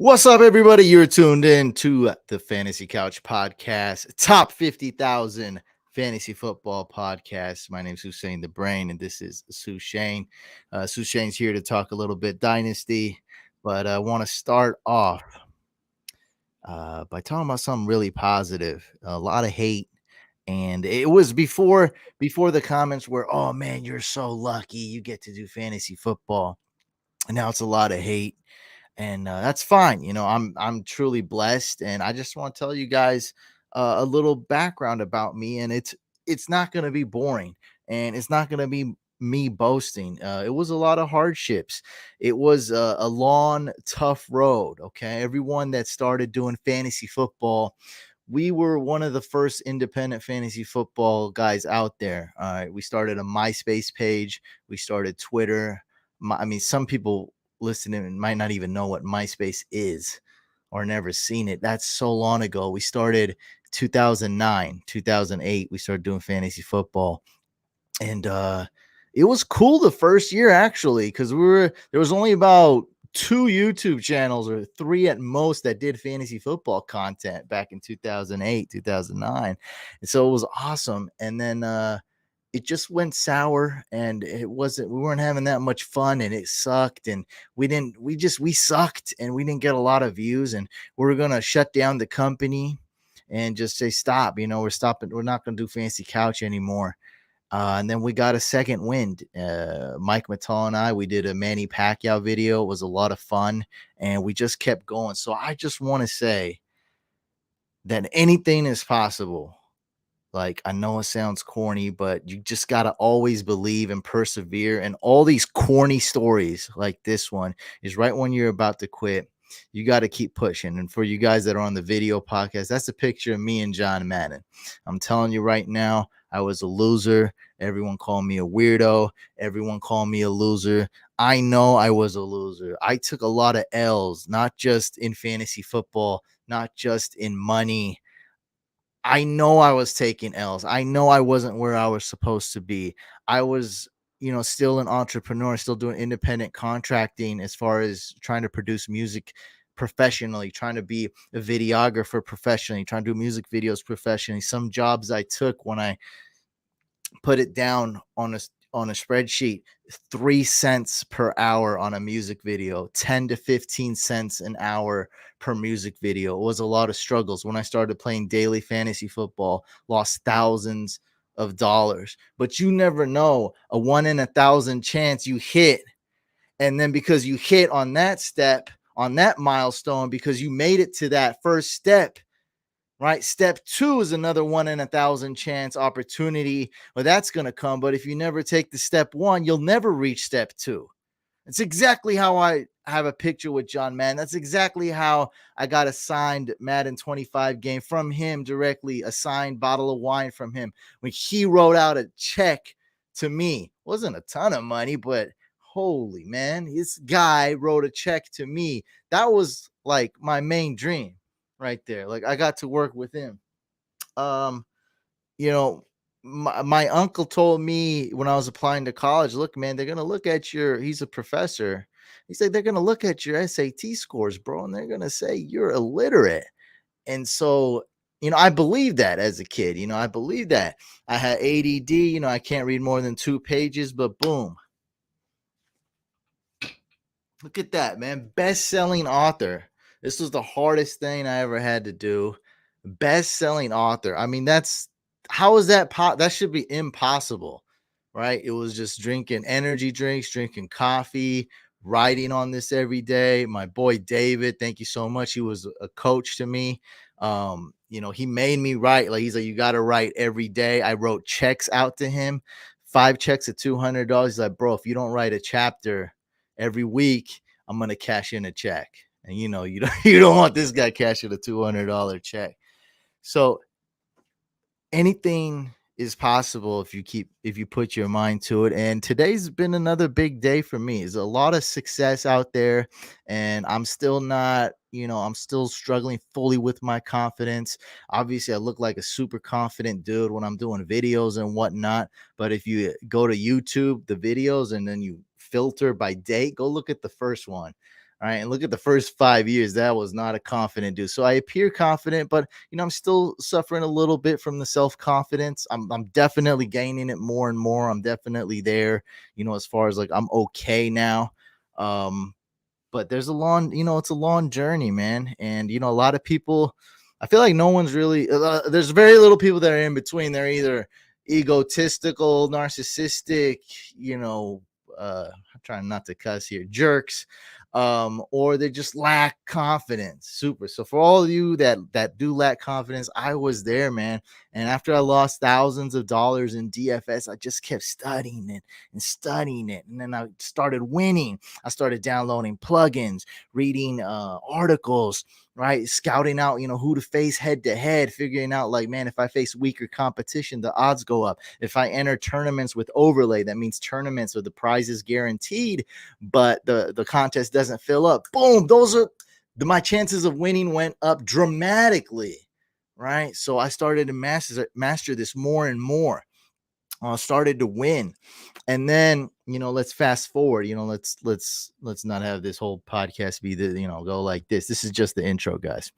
What's up, everybody? You're tuned in to the Fantasy Couch Podcast, top 50,000 fantasy football podcast. My name's Hussein the Brain, and this is Sue Shane. Sue Shane's here to talk a little bit Dynasty, but I want to start off by talking about something really positive. A lot of hate, and it was before the comments were, "Oh man, you're so lucky you get to do fantasy football," and now it's a lot of hate, and that's fine. I'm truly blessed, and I just want to tell you guys a little background about me, and it's not going to be boring, and it's not going to be me boasting. It was a lot of hardships. It was a long, tough road. Okay, everyone that started doing fantasy football, we were one of the first independent fantasy football guys out there. All right, we started a MySpace page, we started Twitter. I mean, some people listening might not even know what MySpace is or never seen it. That's so long ago. We started 2009, 2008. We started doing fantasy football, and it was cool the first year actually, because there was only about two YouTube channels or three at most that did fantasy football content back in 2008, 2009. And so it was awesome. And then it just went sour, and we weren't having that much fun, and it sucked, and we sucked, and we didn't get a lot of views, and we were going to shut down the company and just say stop. We're stopping. We're not going to do fancy couch anymore. And then we got a second wind. Mike Mattal and we did a Manny Pacquiao video. It was a lot of fun, and we just kept going. So I just want to say that anything is possible. Like, I know it sounds corny, but you just got to always believe and persevere. And all these corny stories like this one is right when you're about to quit. You got to keep pushing. And for you guys that are on the video podcast, that's a picture of me and John Madden. I'm telling you right now, I was a loser. Everyone called me a weirdo. Everyone called me a loser. I know I was a loser. I took a lot of L's, not just in fantasy football, not just in money. I know I was taking L's. I know I wasn't where I was supposed to be. I was, still an entrepreneur, still doing independent contracting as far as trying to produce music professionally, trying to be a videographer professionally, trying to do music videos professionally. Some jobs I took, when I put it down on a spreadsheet, 3 cents per hour on a music video, 10 to 15 cents an hour per music video. It was a lot of struggles. When I started playing daily fantasy football, lost thousands of dollars. But you never know, a 1 in 1,000 chance you hit. And then because you hit on that step, on that milestone, because you made it to that first step, right? Step 2 is another 1 in 1,000 chance opportunity. Well, that's going to come. But if you never take the step 1, you'll never reach step 2. It's exactly how I have a picture with John Madden. That's exactly how I got a signed Madden 25 game from him directly, a signed bottle of wine from him. When he wrote out a check to me, it wasn't a ton of money, but holy man, this guy wrote a check to me. That was like my main dream right there. Like, I got to work with him. Um, you know, my uncle told me when I was applying to college, look, man, they're gonna look at he's a professor. He said they're gonna look at your SAT scores, bro, and they're gonna say you're illiterate. And so, I believe that as a kid. I believe that. I had ADD. I can't read more than 2 pages, but boom. Look at that, man. Best-selling author. This was the hardest thing I ever had to do. Best-selling author. I mean, how is that that should be impossible, right? It was just drinking energy drinks, drinking coffee, writing on this every day. My boy David, thank you so much. He was a coach to me. He made me write. Like, he's like, you got to write every day. I wrote checks out to him, 5 checks at $200. He's like, bro, if you don't write a chapter every week, I'm gonna cash in a check. And you don't want this guy cashing a $200 check. So anything is possible if you put your mind to it. And today's been another big day for me. There's a lot of success out there, and I'm still not, I'm still struggling fully with my confidence. Obviously, I look like a super confident dude when I'm doing videos and whatnot. But if you go to YouTube, the videos, and then you filter by date, go look at the first one. All right. And look at the first 5 years. That was not a confident dude. So I appear confident, but I'm still suffering a little bit from the self-confidence. I'm definitely gaining it more and more. I'm definitely there, as far as like I'm okay now. But there's a long, it's a long journey, man. And a lot of people, I feel like no one's really there's very little people that are in between. They're either egotistical, narcissistic, I'm trying not to cuss here, jerks, or they just lack confidence. Super. So for all of you that do lack confidence, I was there, man. And after I lost thousands of dollars in DFS, I just kept studying it and studying it. And then I started winning. I started downloading plugins, reading articles, right? Scouting out, who to face head to head, figuring out like, man, if I face weaker competition, the odds go up. If I enter tournaments with overlay, that means tournaments where the prize is guaranteed, but the contest doesn't fill up. Boom. Those are my chances of winning went up dramatically. Right. So I started to master this more and more. I started to win. And then, let's fast forward, let's not have this whole podcast be go like this. This is just the intro, guys.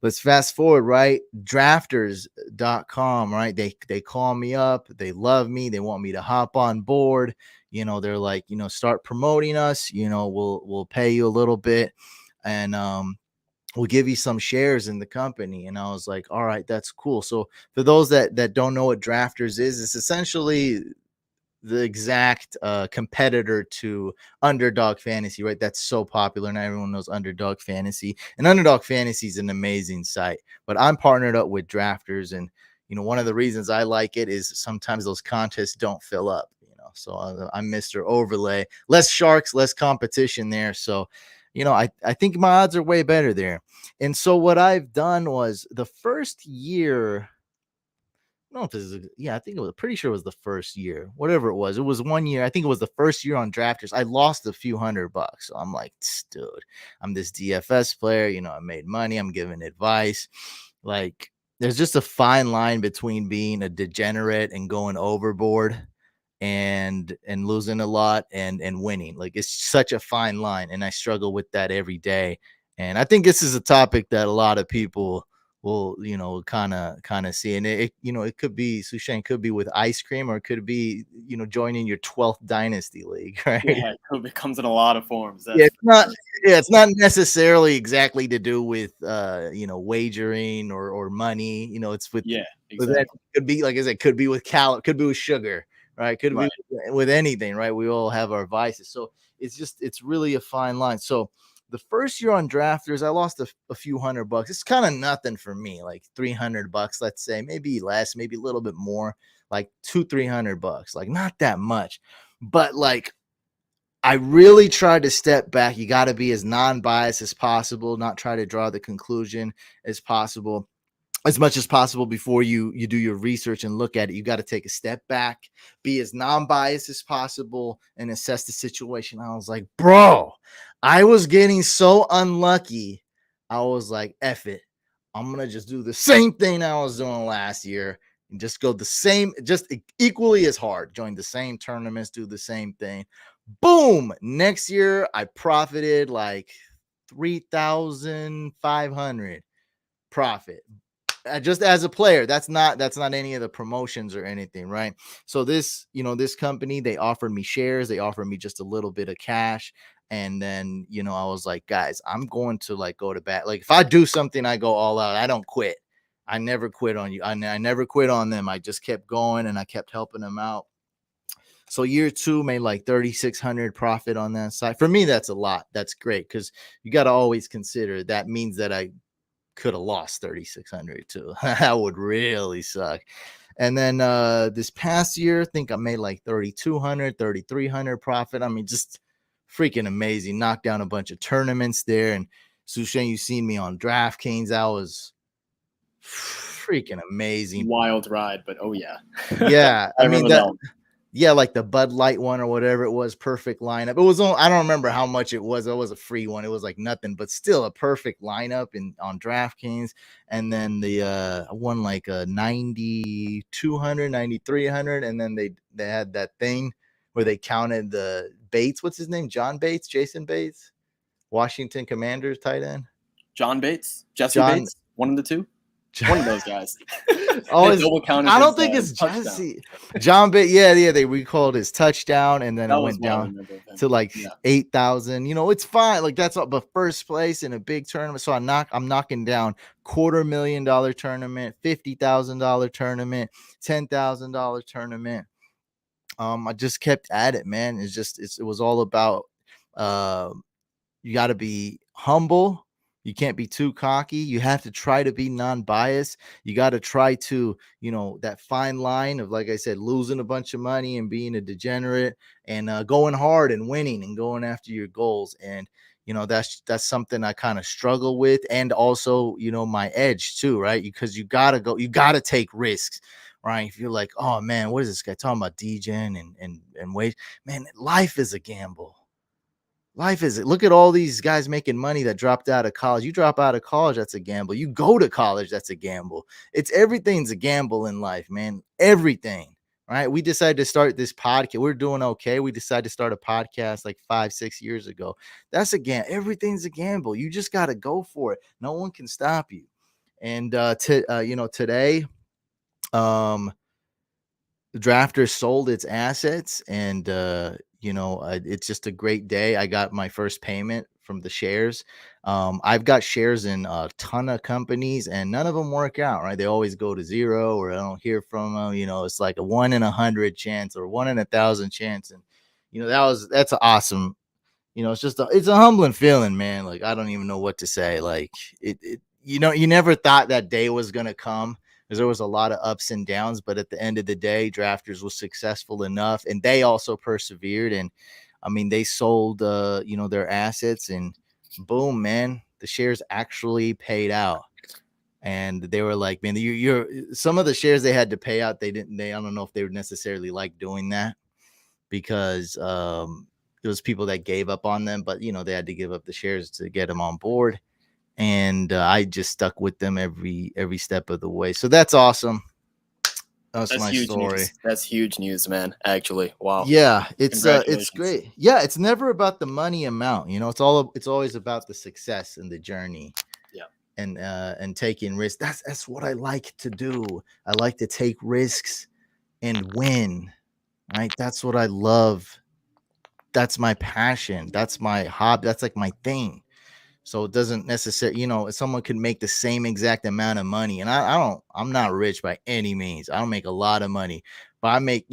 Let's fast forward, right? Drafters.com, right? They call me up, they love me, they want me to hop on board. They're like, start promoting us, we'll pay you a little bit, and we'll give you some shares in the company. And I was like, all right, that's cool. So for those that don't know what Drafters is, it's essentially the exact competitor to Underdog Fantasy, right? That's so popular and everyone knows Underdog Fantasy. And Underdog Fantasy is an amazing site, but I'm partnered up with Drafters. And one of the reasons I like it is sometimes those contests don't fill up, so I'm Mr. Overlay. Less sharks, less competition there. So I think my odds are way better there. And so what I've done was the first year, I don't know if this is, I think it was, pretty sure it was the first year, whatever it was. It was 1 year. I think it was the first year on Drafters. I lost a few $100. So I'm like, dude, I'm this DFS player. I made money. I'm giving advice. Like, there's just a fine line between being a degenerate and going overboard and losing a lot and winning. Like, it's such a fine line, and I struggle with that every day. And I think this is a topic that a lot of people will kind of see. And it could be, Sushane, could be with ice cream, or it could be joining your 12th Dynasty league, right? Yeah, it comes in a lot of forms. It's not necessarily exactly to do with wagering or money. It's with, exactly. It could be, like I said, could be with could be with sugar, right? Could be with anything, right? We all have our vices. So it's really a fine line. So the first year on Drafters, I lost a few $100. It's kind of nothing for me, like $300, let's say, maybe less, maybe a little bit more, like $200-300, like not that much. But like, I really tried to step back. You got to be as non-biased as possible, not try to draw the conclusion as possible, as much as possible before you do your research and look at it. You got to take a step back, be as non-biased as possible, and assess the situation. I was like, bro, I was getting so unlucky. I was like, F it. I'm going to just do the same thing I was doing last year and just go the same, just equally as hard, join the same tournaments, do the same thing. Boom. Next year, I profited like 3,500 profit. Just as a player, that's not any of the promotions or anything, right? So this company, they offered me shares, they offered me just a little bit of cash, and then I was like, guys, I'm going to like go to bat. Like, if I do something, I go all out. I don't quit. I never quit on you. I never quit on them. I just kept going and I kept helping them out. So year 2 made like 3,600 profit on that side. For me, that's a lot. That's great, because you got to always consider that means that I could have lost 3,600 too. That would really suck. And then this past year, I think I made like 3,200, 3,300 profit. I mean, just freaking amazing. Knocked down a bunch of tournaments there. And Sushane, you've seen me on DraftKings. I was freaking amazing. Wild ride, but oh yeah. Yeah. I mean, yeah, like the Bud Light one or whatever it was, perfect lineup. It was I don't remember how much it was. It was a free one. It was like nothing, but still a perfect lineup on DraftKings. And then I won like a 9,200, 9,300, and then they had that thing where they counted the Bates. What's his name? John Bates, Jason Bates. Washington Commanders tight end? John Bates, Jesse John. Bates, one of the two. One of those guys. Oh, They double counted I his, don't think it's touchdown. Jesse. John Bit. Yeah. They recalled his touchdown, and then That it was went what I down remember of him. to like Yeah. 8,000. It's fine. Like that's all, but first place in a big tournament. So I'm knocking down $250,000 tournament, $50,000 tournament, $10,000 tournament. I just kept at it, man. It was all about you got to be humble. You can't be too cocky. You have to try to be non-biased. You got to try to, that fine line of, like I said, losing a bunch of money and being a degenerate, and going hard and winning and going after your goals. And, that's something I kind of struggle with. And also, my edge too, right? Because you got to take risks, right? If you're like, oh man, what is this guy talking about DJing and wait, man, life is a gamble. Life is it. Look at all these guys making money that dropped out of college. You drop out of college, that's a gamble. You go to college, that's a gamble. Everything's a gamble in life, man. Everything. Right. We decided to start this podcast. We're doing okay. We decided to start a podcast like 5-6 years ago. That's a gamble. Everything's a gamble. You just got to go for it. No one can stop you. And today, the drafter sold its assets, and it's just a great day. I got my first payment from the shares. I've got shares in a ton of companies, and none of them work out, right? They always go to zero, or I don't hear from them. It's like a 1 in 100 chance or 1 in 1,000 chance. And that's awesome. It's a humbling feeling, man. Like, I don't even know what to say. Like, you never thought that day was gonna come, because there was a lot of ups and downs, but at the end of the day, Drafters was successful enough, and they also persevered. And I mean, they sold their assets, and boom, man, the shares actually paid out. And they were like, man, you're some of the shares they had to pay out, I don't know if they would necessarily like doing that, because it was people that gave up on them, but they had to give up the shares to get them on board. And I just stuck with them every step of the way. So that's awesome. That's my huge story. News. That's huge news, man. Actually, wow. Yeah, it's great. Yeah, it's never about the money amount. It's always about the success and the journey. Yeah. And taking risks. That's what I like to do. I like to take risks and win. Right? That's what I love. That's my passion. That's my hobby. That's like my thing. So it doesn't necessarily, someone could make the same exact amount of money. And I'm not rich by any means. I don't make a lot of money, but I make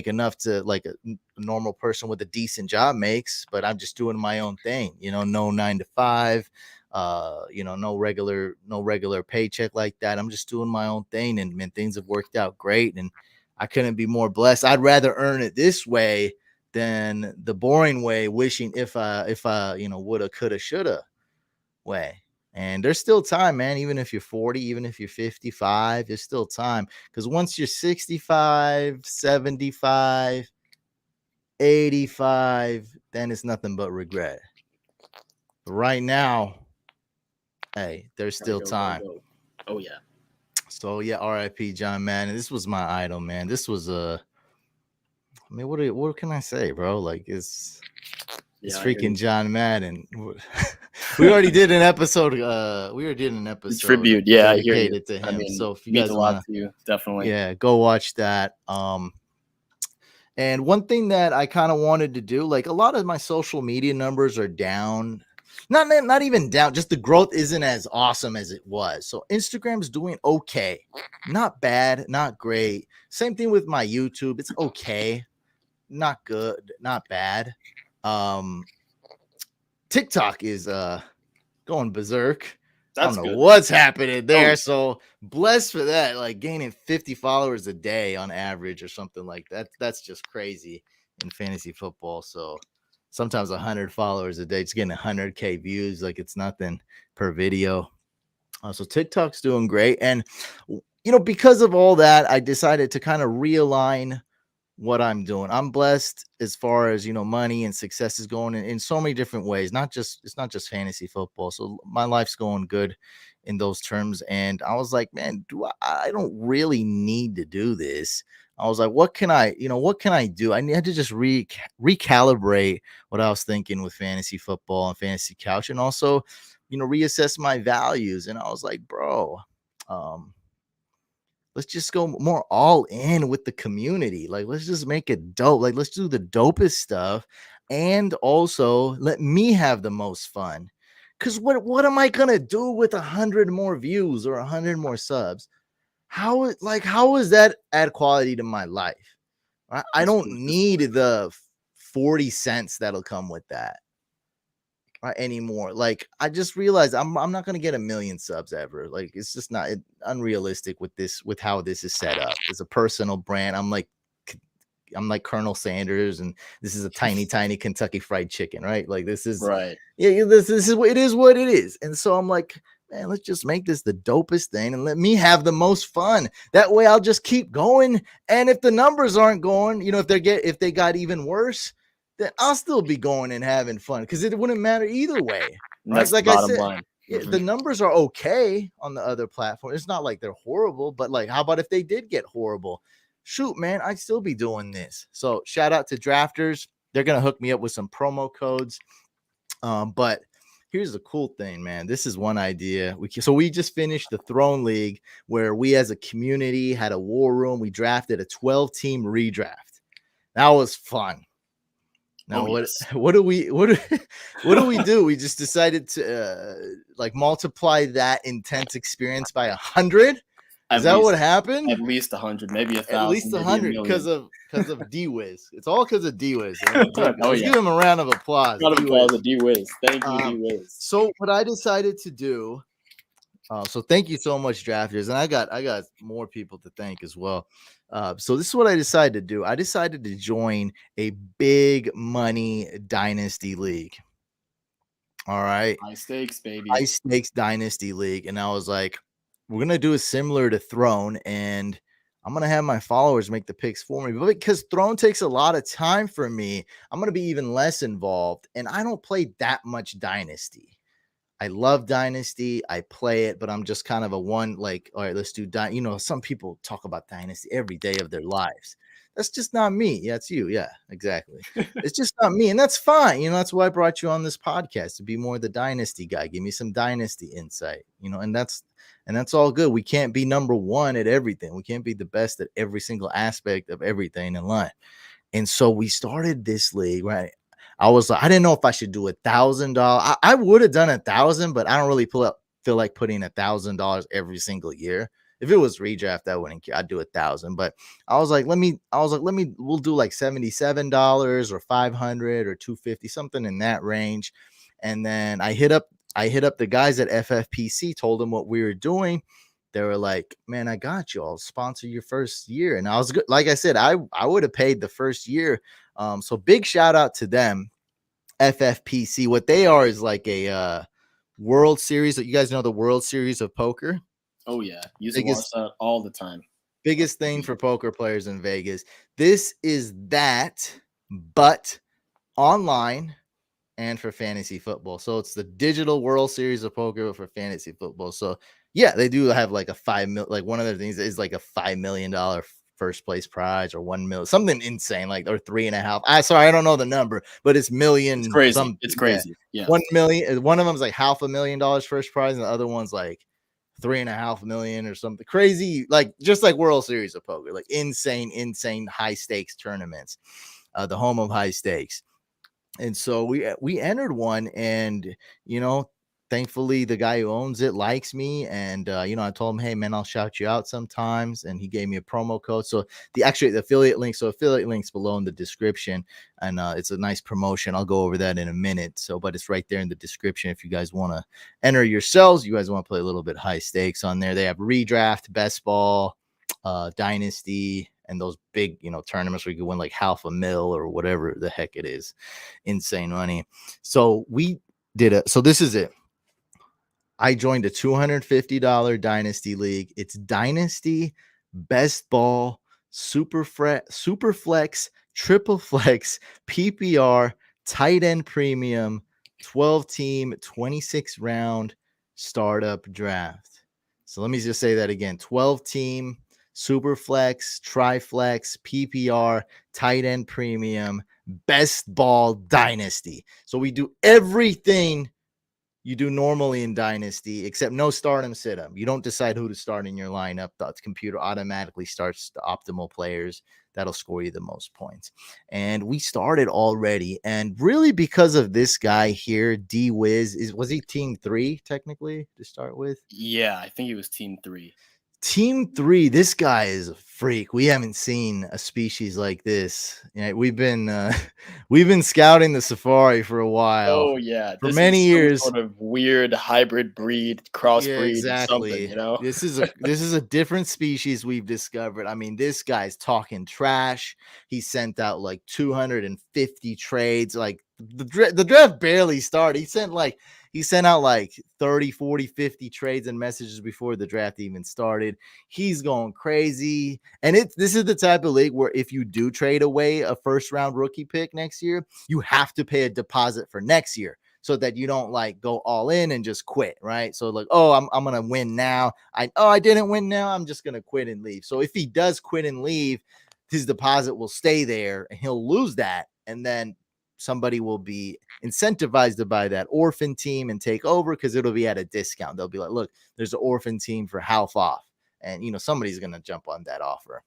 enough to, like a normal person with a decent job makes, but I'm just doing my own thing, no 9 to 5, no regular paycheck like that. I'm just doing my own thing, and things have worked out great. And I couldn't be more blessed. I'd rather earn it this way than the boring way, wishing if I woulda, coulda, shoulda way. And there's still time, man. Even if you're 40, even if you're 55, there's still time. Because once you're 65, 75, 85, then it's nothing but regret. But right now, hey, there's still time. Go. Oh yeah. So yeah, RIP John Madden. This was my idol, man. This was I mean, what can I say, bro? Like, it's freaking John Madden. We already did an episode. Tribute, yeah, dedicated to him. I mean, so if you guys want to, definitely, yeah, go watch that. And one thing that I kind of wanted to do, like, a lot of my social media numbers are down. Not even down. Just the growth isn't as awesome as it was. So Instagram's doing okay, not bad, not great. Same thing with my YouTube. It's okay, not good, not bad. TikTok is going berserk. I don't know what's happening there. So blessed for that, like gaining 50 followers a day on average or something like that. That's just crazy in fantasy football. So sometimes 100 followers a day, it's getting 100K views, like it's nothing per video. So TikTok's doing great. And because of all that, I decided to kind of realign what I'm doing. I'm blessed as far as money and success is going in so many different ways. It's not just fantasy football. So my life's going good in those terms. And I was like, man, I don't really need to do this. I was like, what can I do? I had to just recalibrate what I was thinking with fantasy football and fantasy couch, and also, reassess my values. And I was like, bro, let's just go more all in with the community. Like, let's just make it dope. Like, let's do the dopest stuff. And also let me have the most fun. Cause what am I gonna do with 100 more views or 100 more subs? How is that add quality to my life? I don't need the 40 cents that'll come with that. Right, anymore. Like, I just realized I'm not gonna get 1 million subs ever. Like, it's just not unrealistic with how this is set up. It's a personal brand. I'm like Colonel Sanders, and this is a tiny Kentucky Fried Chicken, right? Like, this is right. Yeah, this is what it is. And so I'm like, man, let's just make this the dopest thing and let me have the most fun. That way I'll just keep going. And if the numbers aren't going, if they got even worse, then I'll still be going and having fun, because it wouldn't matter either way. Right? That's like I said, line. The numbers are okay on the other platform. It's not like they're horrible, but like, how about if they did get horrible? Shoot, man, I'd still be doing this. So shout out to drafters. They're going to hook me up with some promo codes. But here's the cool thing, man. This is one idea. We just finished the Throne League, where we as a community had a war room. We drafted a 12-team redraft. That was fun. Now, what do we do? We just decided to multiply that intense experience by 100. Is that what happened? At least 100, maybe 1,000. At least 100 because of D-Wiz. It's all because of D-Wiz. Let's give him a round of applause. Round of applause to D-Wiz. Thank you, D-Wiz. So what I decided to do. So thank you so much, drafters, and I got more people to thank as well. So this is what I decided to do. I decided to join a big money dynasty league. All right, high stakes, baby. High stakes dynasty league, and I was like, we're gonna do it similar to Throne, and I'm gonna have my followers make the picks for me. But because Throne takes a lot of time for me, I'm gonna be even less involved, and I don't play that much Dynasty. I love Dynasty. I play it, but I'm just kind of a one, like, all right, let's do some people talk about Dynasty every day of their lives. That's just not me. Yeah, it's you. Yeah, exactly. It's just not me. And that's fine. That's why I brought you on this podcast, to be more the Dynasty guy. Give me some Dynasty insight, and that's all good. We can't be number one at everything. We can't be the best at every single aspect of everything in life. And so we started this league, right? I was like, I didn't know if I should do $1,000. I would have done 1,000, but I don't really feel like putting $1,000 every single year. If it was redraft, I wouldn't care. I'd do 1,000. But we'll do like $77 or 500 or 250, something in that range. And then I hit up the guys at FFPC, told them what we were doing. They were like, man, I got you. I'll sponsor your first year. And I was good. Like I said, I would have paid the first year. So big shout out to them, FFPC. What they are is like a World Series. You guys know the World Series of Poker? Oh, yeah. Use it all the time. Biggest thing for poker players in Vegas. This is that, but online and for fantasy football. So it's the digital World Series of Poker for fantasy football. So yeah, they do have like a $5 million. Like, one of their things is like a $5 million first place prize, or 1 million, something insane, like, or 3.5. I don't know the number, but it's million. It's crazy. It's crazy. Yeah. 1 million. One of them is like $500,000 first prize, and the other one's like 3.5 million or something crazy, like just like World Series of Poker, like insane high stakes tournaments, the home of high stakes. And so we entered one, and thankfully the guy who owns it likes me, and I told him, hey man, I'll shout you out sometimes, and he gave me a promo code. So the affiliate link's below in the description, and it's a nice promotion. I'll go over that in a minute. But it's right there in the description if you guys want to enter yourselves. You guys want to play a little bit high stakes on there. They have redraft, best ball, Dynasty, and those big tournaments where you can win like $500,000 or whatever the heck it is. Insane money. So we did it. So this is it. I joined a $250 Dynasty league. It's Dynasty, Best Ball, Super Flex, Triple Flex, PPR, Tight End Premium, 12-team, 26-round startup draft. So let me just say that again. 12-team, super flex, triflex, PPR, tight end premium, best ball, dynasty. So we do everything you do normally in Dynasty, except no start 'em, sit 'em. You don't decide who to start in your lineup. The computer automatically starts the optimal players that'll score you the most points. And we started already. And really, because of this guy here, D Wiz, was he team 3 technically to start with? Yeah, I think he was team 3. Team 3, this guy is a freak. We haven't seen a species like this. We've been we've been scouting the safari for a while. Oh yeah, For this many is years. some sort of weird hybrid breed, Yeah, crossbreed, or something, exactly. you know? This is a different species we've discovered. I mean, this guy's talking trash. He sent out like 250 trades. Like the draft barely started. He sent out like 30, 40, 50 trades and messages before the draft even started. He's going crazy. And this is the type of league where if you do trade away a first round rookie pick next year, you have to pay a deposit for next year, so that you don't like go all in and just quit, right? So like, oh, I'm gonna win now. I didn't win now. I'm just gonna quit and leave. So if he does quit and leave, his deposit will stay there and he'll lose that. And then somebody will be incentivized to buy that orphan team and take over because it'll be at a discount. They'll be like, look, there's an orphan team for half off. And somebody's gonna jump on that offer.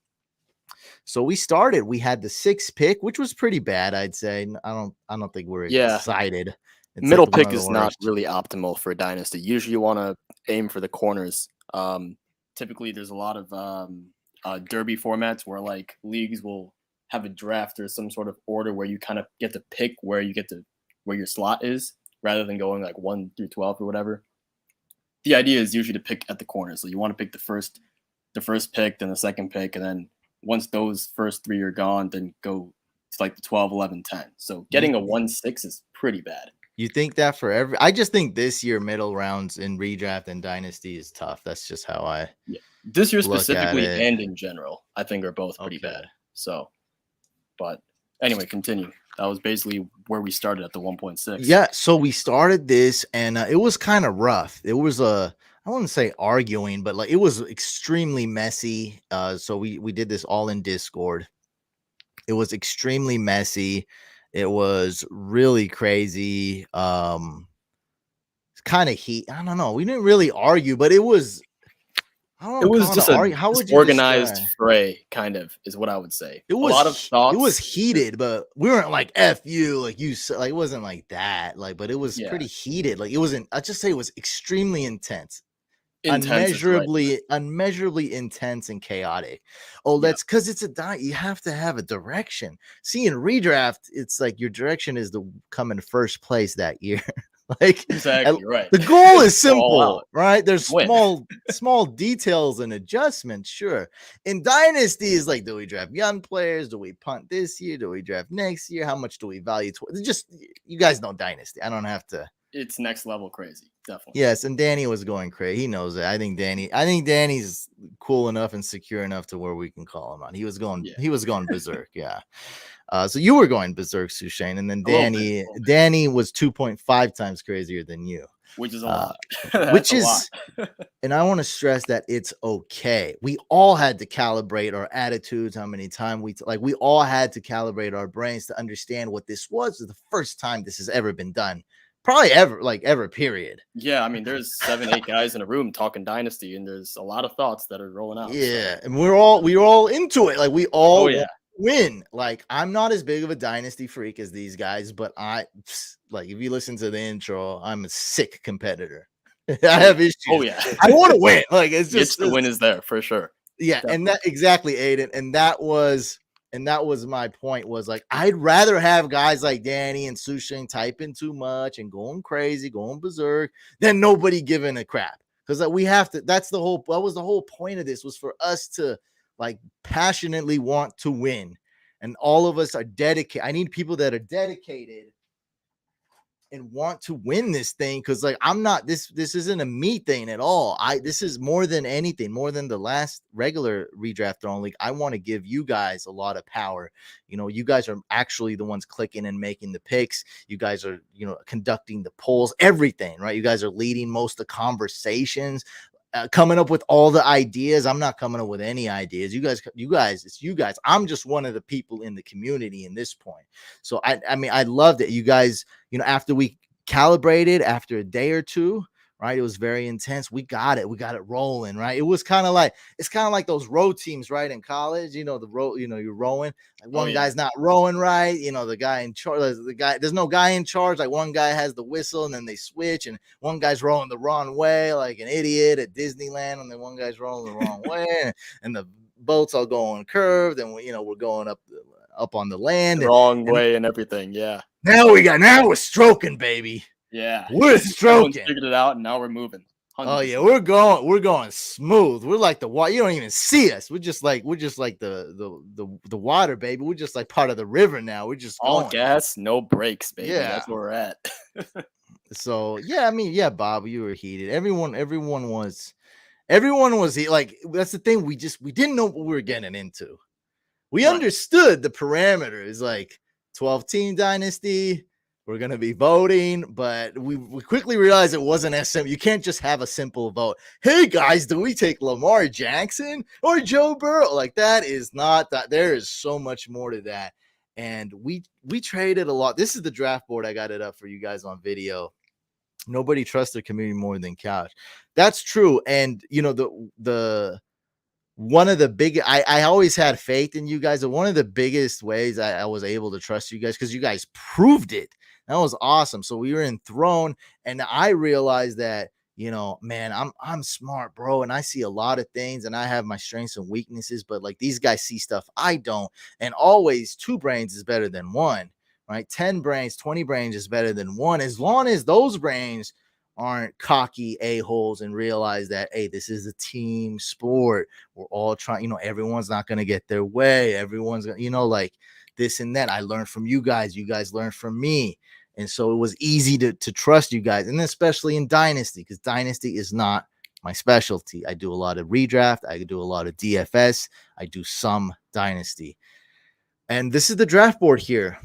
So we started. We had the 6th pick, which was pretty bad, I'd say. I don't think we're excited. It's Middle like one pick of the is not worst. really optimal for a dynasty. Usually you want to aim for the corners. Typically there's a lot of derby formats where like leagues will have a draft or some sort of order where you kind of get to pick where your slot is rather than going like 1 through 12 or whatever. The idea is usually to pick at the corner. So you want to pick the first pick, then the second pick, and then once those first 3 are gone, then go to like the 12, 11, 10. So getting a 1-6 is pretty bad. You think that for I just think this year middle rounds in redraft and dynasty is tough. That's just how I this year specifically and in general, I think are both pretty bad. So, but anyway, continue. That was basically where we started at the 1.6. Yeah, so we started this and it was kind of rough. It was I wouldn't say arguing, but like it was extremely messy. So we did this all in Discord. It was extremely messy. It was really crazy. Kind of heat. I don't know. We didn't really argue, but it was. It was just how would you organized fray, kind of, is what I would say. It was a lot of thoughts. It was heated, but we weren't like F you, like you said. Like it wasn't like that. Like, but it was pretty heated. Like it wasn't. I just say it was extremely intense. Unmeasurably intense and chaotic. Oh, that's because it's you have to have a direction. See, in redraft, it's like your direction is to come in first place that year. Like exactly right. The goal is simple, right? There's small details and adjustments, sure. In Dynasty is like, do we draft young players? Do we punt this year? Do we draft next year? How much do we value? Just you guys know Dynasty. I don't have to. It's next level crazy, definitely. Yes, and Danny was going crazy. He knows it. I think Danny's cool enough and secure enough to where we can call him on. He was going berserk. Yeah. So you were going berserk, Sushane, and then Danny was 2.5 times crazier than you, which is a lot. And I want to stress that it's okay. We all had to calibrate our attitudes. How many times we all had to calibrate our brains to understand what this was. The first time this has ever been done. Probably ever, period. Yeah, I mean, there's 7-8 guys in a room talking Dynasty, and there's a lot of thoughts that are rolling out. Yeah, so. And we're all into it. Like we all win. Like I'm not as big of a Dynasty freak as these guys, but if you listen to the intro, I'm a sick competitor. I have issues. Oh yeah, I want to win. Like it's just the win is there for sure. Yeah, definitely. And that exactly, Aiden, and that was my point. Was like I'd rather have guys like Danny and Sushane typing too much and going crazy, going berserk, than nobody giving a crap. Because we have to. That was the whole point of this, was for us to like passionately want to win, and all of us are dedicated. I need people that are dedicated and want to win this thing, because like I'm not this isn't a me thing at all. This is more than anything, more than the last regular redraft throwing league. I want to give you guys a lot of power. You guys are actually the ones clicking and making the picks. You guys are conducting the polls, everything, right? You guys are leading most of the conversations. coming up with all the ideas. I'm not coming up with any ideas. You guys, it's you guys. I'm just one of the people in the community in this point. So I mean, I loved it. You guys, after we calibrated after a day or two, right? It was very intense. We got it rolling, right? It was kind of like, it's kind of like those row teams, right? In college, the row, you're rowing. Like one guy's not rowing right. The guy in charge, there's no guy in charge. Like one guy has the whistle and then they switch, and one guy's rowing the wrong way, like an idiot at Disneyland, and then one guy's rowing the wrong way, and the boats all going curved, and we're going up on the land, the wrong way and everything. Yeah. Now we're stroking, baby. Yeah, we're stroking. Figured it out, and now we're moving. 100%. Oh yeah, we're going smooth. We're like the water. You don't even see us. We're just like the water, baby. We're just like part of the river now. We're just all going. Gas, no brakes, baby. Yeah, that's where we're at. So yeah, I mean, yeah, Bob, you were heated. Everyone was like, that's the thing. We didn't know what we were getting into. We understood the parameters, like 12-team dynasty. We're going to be voting, but we quickly realized it wasn't as simple. You can't just have a simple vote. Hey, guys, do we take Lamar Jackson or Joe Burrow? Like, that is not that. There is so much more to that. And we traded a lot. This is the draft board. I got it up for you guys on video. Nobody trusts their community more than Couch. That's true. And, the one of the big, I always had faith in you guys. And one of the biggest ways I was able to trust you guys, because you guys proved it. That was awesome. So we were enthroned, and I realized that, man, I'm smart, bro. And I see a lot of things, and I have my strengths and weaknesses, but like these guys see stuff I don't. And always 2 brains is better than 1, right? 10 brains, 20 brains is better than 1. As long as those brains aren't cocky a-holes and realize that, hey, this is a team sport. We're all trying, everyone's not going to get their way. Everyone's going to, like this and that. I learned from you guys. You guys learned from me. And so it was easy to trust you guys. And especially in Dynasty, because Dynasty is not my specialty. I do a lot of redraft. I do a lot of DFS. I do some Dynasty. And this is the draft board here.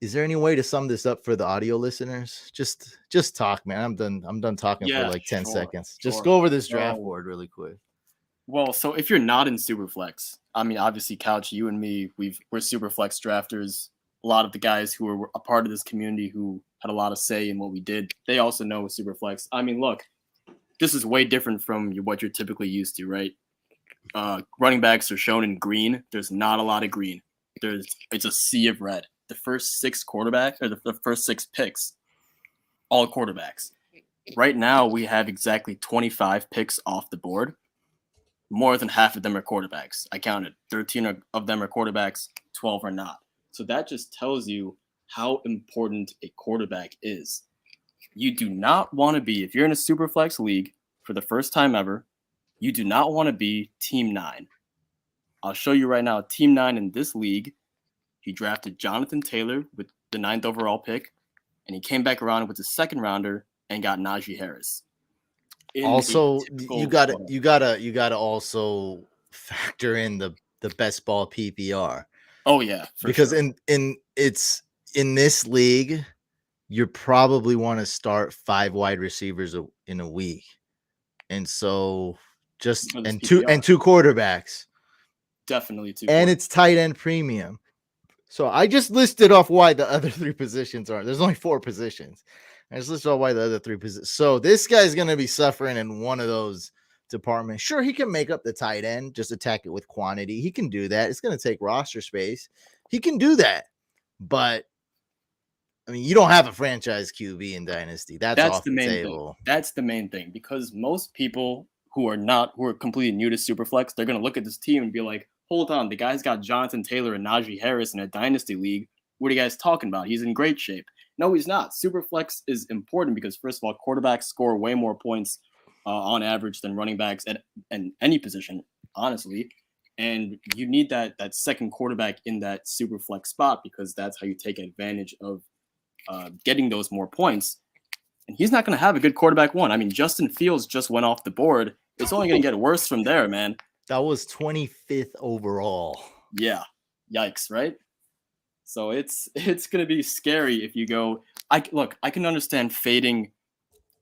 Is there any way to sum this up for the audio listeners? Just talk, man. I'm done talking for like 10 seconds. Just go over this draft board really quick. Well, so if you're not in Superflex, I mean, obviously, Couch, you and me, we're Superflex drafters. A lot of the guys who were a part of this community who had a lot of say in what we did, they also know Superflex. I mean, look, this is way different from what you're typically used to, right? Running backs are shown in green. There's not a lot of green. It's a sea of red. The first 6 quarterbacks, or the first 6 picks, all quarterbacks. Right now, we have exactly 25 picks off the board. More than half of them are quarterbacks. I counted. 13 of them are quarterbacks, 12 are not. So that just tells you how important a quarterback is. You do not want to be, if you're in a Superflex league for the first time ever, you do not want to be Team 9. I'll show you right now, Team 9 in this league, he drafted Jonathan Taylor with the 9th overall pick, and he came back around with the 2nd rounder and got Najee Harris. Also, you gotta also factor in the best ball PPR. Oh yeah, because sure. in this league, you probably want to start 5 wide receivers in a week, and so and 2 quarterbacks, definitely 2, and it's tight end premium. So I just listed off why the other 3 positions aren't. There's only 4 positions. I just listed off why the other 3 positions. So this guy's going to be suffering in one of those departments. Sure, he can make up the tight end, just attack it with quantity. He can do that. It's going to take roster space. He can do that. But, I mean, you don't have a franchise QB in Dynasty. That's off the main table. That's the main thing. Because most people who are completely new to Superflex, they're going to look at this team and be like, hold on, the guy's got Jonathan Taylor and Najee Harris in a Dynasty league. What are you guys talking about? He's in great shape. No, he's not. Superflex is important because, first of all, quarterbacks score way more points on average than running backs at any position, honestly. And you need that second quarterback in that Superflex spot because that's how you take advantage of getting those more points. And he's not going to have a good quarterback 1. I mean, Justin Fields just went off the board. It's only going to get worse from there, man. That was 25th overall. Yeah. Yikes, right? So it's going to be scary if you go. I can understand fading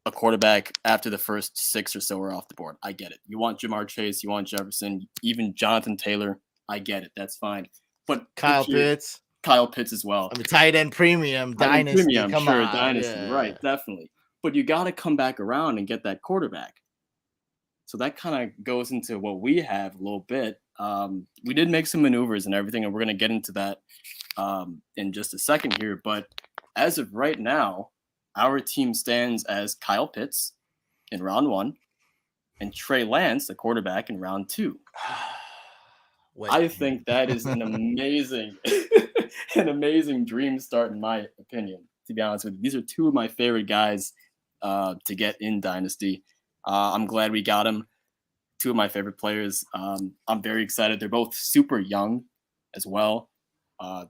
a quarterback after the first 6 or so are off the board. I get it. You want Jamar Chase, you want Jefferson, even Jonathan Taylor. I get it. That's fine. But Kyle Pitts. Kyle Pitts as well. I mean, tight end premium, Dynasty. Premium, Come sure, on. Dynasty, Yeah. right, definitely. But you got to come back around and get that quarterback. So that kind of goes into what we have a little bit. We did make some maneuvers and everything, and we're going to get into that in just a second here. But as of right now, our team stands as Kyle Pitts in round 1 and Trey Lance, the quarterback, in round 2. I think that is an amazing, an amazing dream start, in my opinion, to be honest with you. These are 2 of my favorite guys to get in Dynasty. I'm glad we got them. 2 of my favorite players. I'm very excited. They're both super young as well.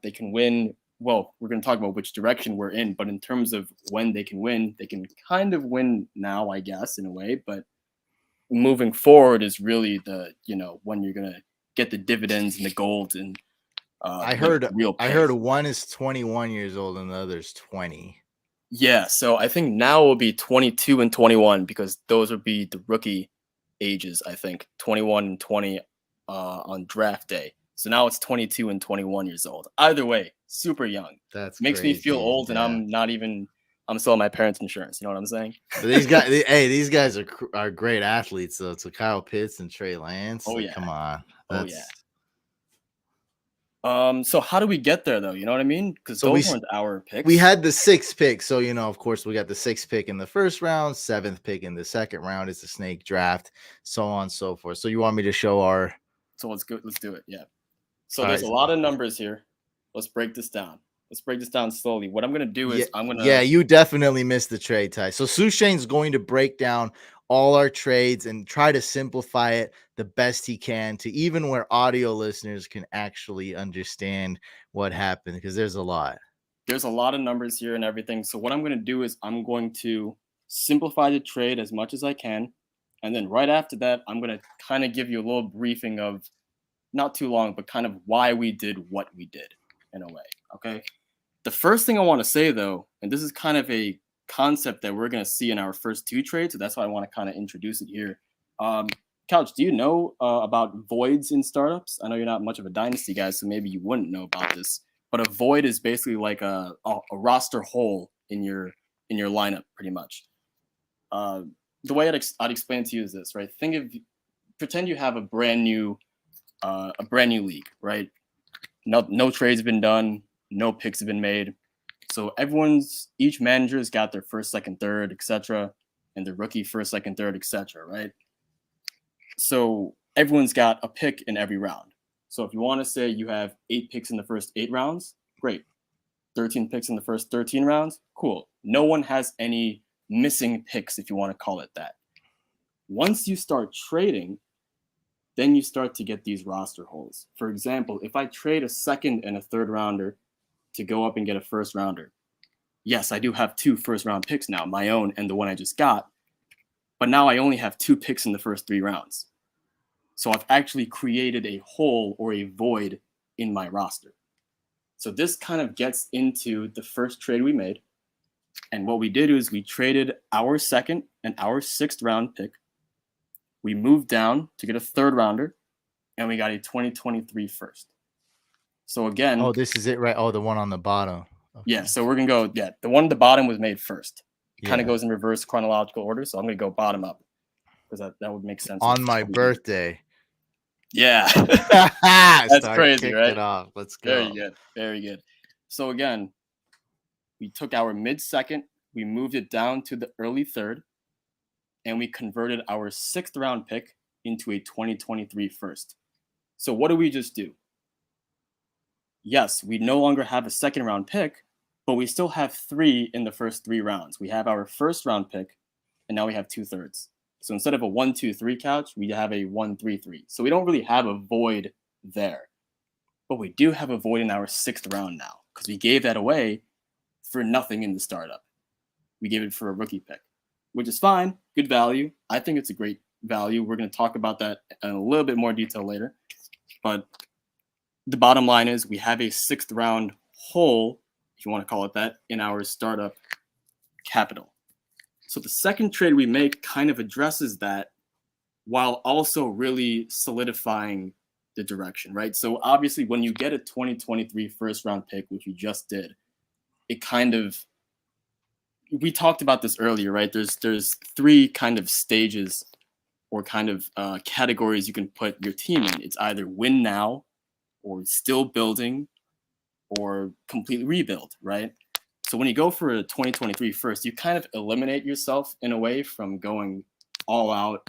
They can win. Well, we're going to talk about which direction we're in, but in terms of when they can win, they can kind of win now, I guess, in a way. But moving forward is really the, when you're going to get the dividends and the gold. And I heard one is 21 years old and the other's 20. Yeah, so I think now will be 22 and 21 because those would be the rookie ages, I think. 21 and 20 on draft day. So now it's 22 and 21 years old. Either way, super young. That's makes crazy. Me feel old, and I'm still on my parents' insurance. You know what I'm saying? But these guys are great athletes though. So Kyle Pitts and Trey Lance. Oh yeah, come on. So how do we get there though? You know what I mean? Because those weren't our picks. We had the 6th pick. So, of course, we got the 6th pick in the first round, 7th pick in the second round. It's a snake draft, so on and so forth. So you want me to show our... So let's go. Let's do it. Yeah. So there's a lot of numbers here. Let's break this down. Let's break this down slowly. What I'm going to do is Yeah, you definitely missed the trade tie. So Sushane's going to break down all our trades and try to simplify it the best he can to even where audio listeners can actually understand what happened, because there's a lot. There's a lot of numbers here and everything. So what I'm going to do is I'm going to simplify the trade as much as I can. And then right after that, I'm going to kind of give you a little briefing of, not too long, but kind of why we did what we did in a way. Okay. The first thing I want to say though, and this is kind of a concept that we're going to see in our first 2 trades. So that's why I want to kind of introduce it here. Couch, do you know about voids in startups? I know you're not much of a Dynasty guy, so maybe you wouldn't know about this, but a void is basically like a roster hole in your lineup pretty much. The way I'd explain it to you is this, right? Pretend you have a brand new league, right? No trades have been done, no picks have been made. So each manager's got their first, second, third, etc., and the rookie first, second, third, etc., right? So everyone's got a pick in every round. So if you want to say you have 8 picks in the first 8 rounds, great. 13 picks in the first 13 rounds, cool. No one has any missing picks, if you want to call it that. Once you start trading, then you start to get these roster holes. For example, if I trade a second and a third rounder to go up and get a first rounder, yes, I do have 2 first round picks now, my own and the one I just got. But now I only have 2 picks in the first 3 rounds. So I've actually created a hole or a void in my roster. So this kind of gets into the first trade we made. And what we did is we traded our second and our 6th round pick. We moved down to get a 3rd rounder, and we got a 2023 first. So again... Oh, this is it, right? Oh, the one on the bottom. Okay. Yeah, so we're going to go... Yeah, the one at the bottom was made first. Kind of goes in reverse chronological order, so I'm going to go bottom up because that would make sense. On my birthday. Yeah. That's crazy, right? It off. Let's go. Very good. Very good. So again, we took our mid-second, we moved it down to the early 3rd, and we converted our 6th round pick into a 2023 first. So what do we just do? Yes, we no longer have a 2nd round pick, but we still have 3 in the first 3 rounds. We have our 1st round pick, and now we have 2/3. So instead of a 1-2-3 couch, we have a 1-3-3. So we don't really have a void there. But we do have a void in our 6th round now because we gave that away for nothing in the startup. We gave it for a rookie pick, which is fine. Good value. I think it's a great value. We're going to talk about that in a little bit more detail later. But the bottom line is we have a 6th round hole, if you want to call it that, in our startup capital. So the second trade we make kind of addresses that while also really solidifying the direction, right? So obviously when you get a 2023 first round pick, which you just did, it kind of, we talked about this earlier, right? There's three kind of stages or kind of categories you can put your team in. It's either win now, or still building, or completely rebuild, right? So when you go for a 2023 first, you kind of eliminate yourself in a way from going all out,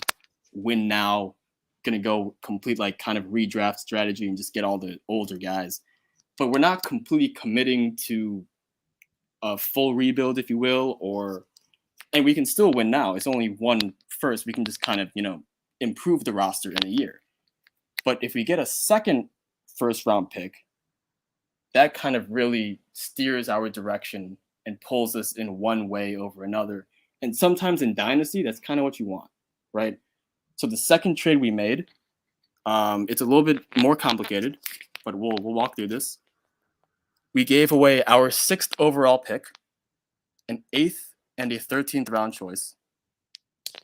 win now, gonna go complete like kind of redraft strategy and just get all the older guys. But we're not completely committing to a full rebuild, if you will, and we can still win now. It's only one first. We can just kind of, improve the roster in a year. But if we get a second first round pick, that kind of really steers our direction and pulls us in one way over another. And sometimes in Dynasty, that's kind of what you want, right? So the second trade we made, it's a little bit more complicated, but we'll walk through this. We gave away our 6th overall pick, an 8th and a 13th round choice.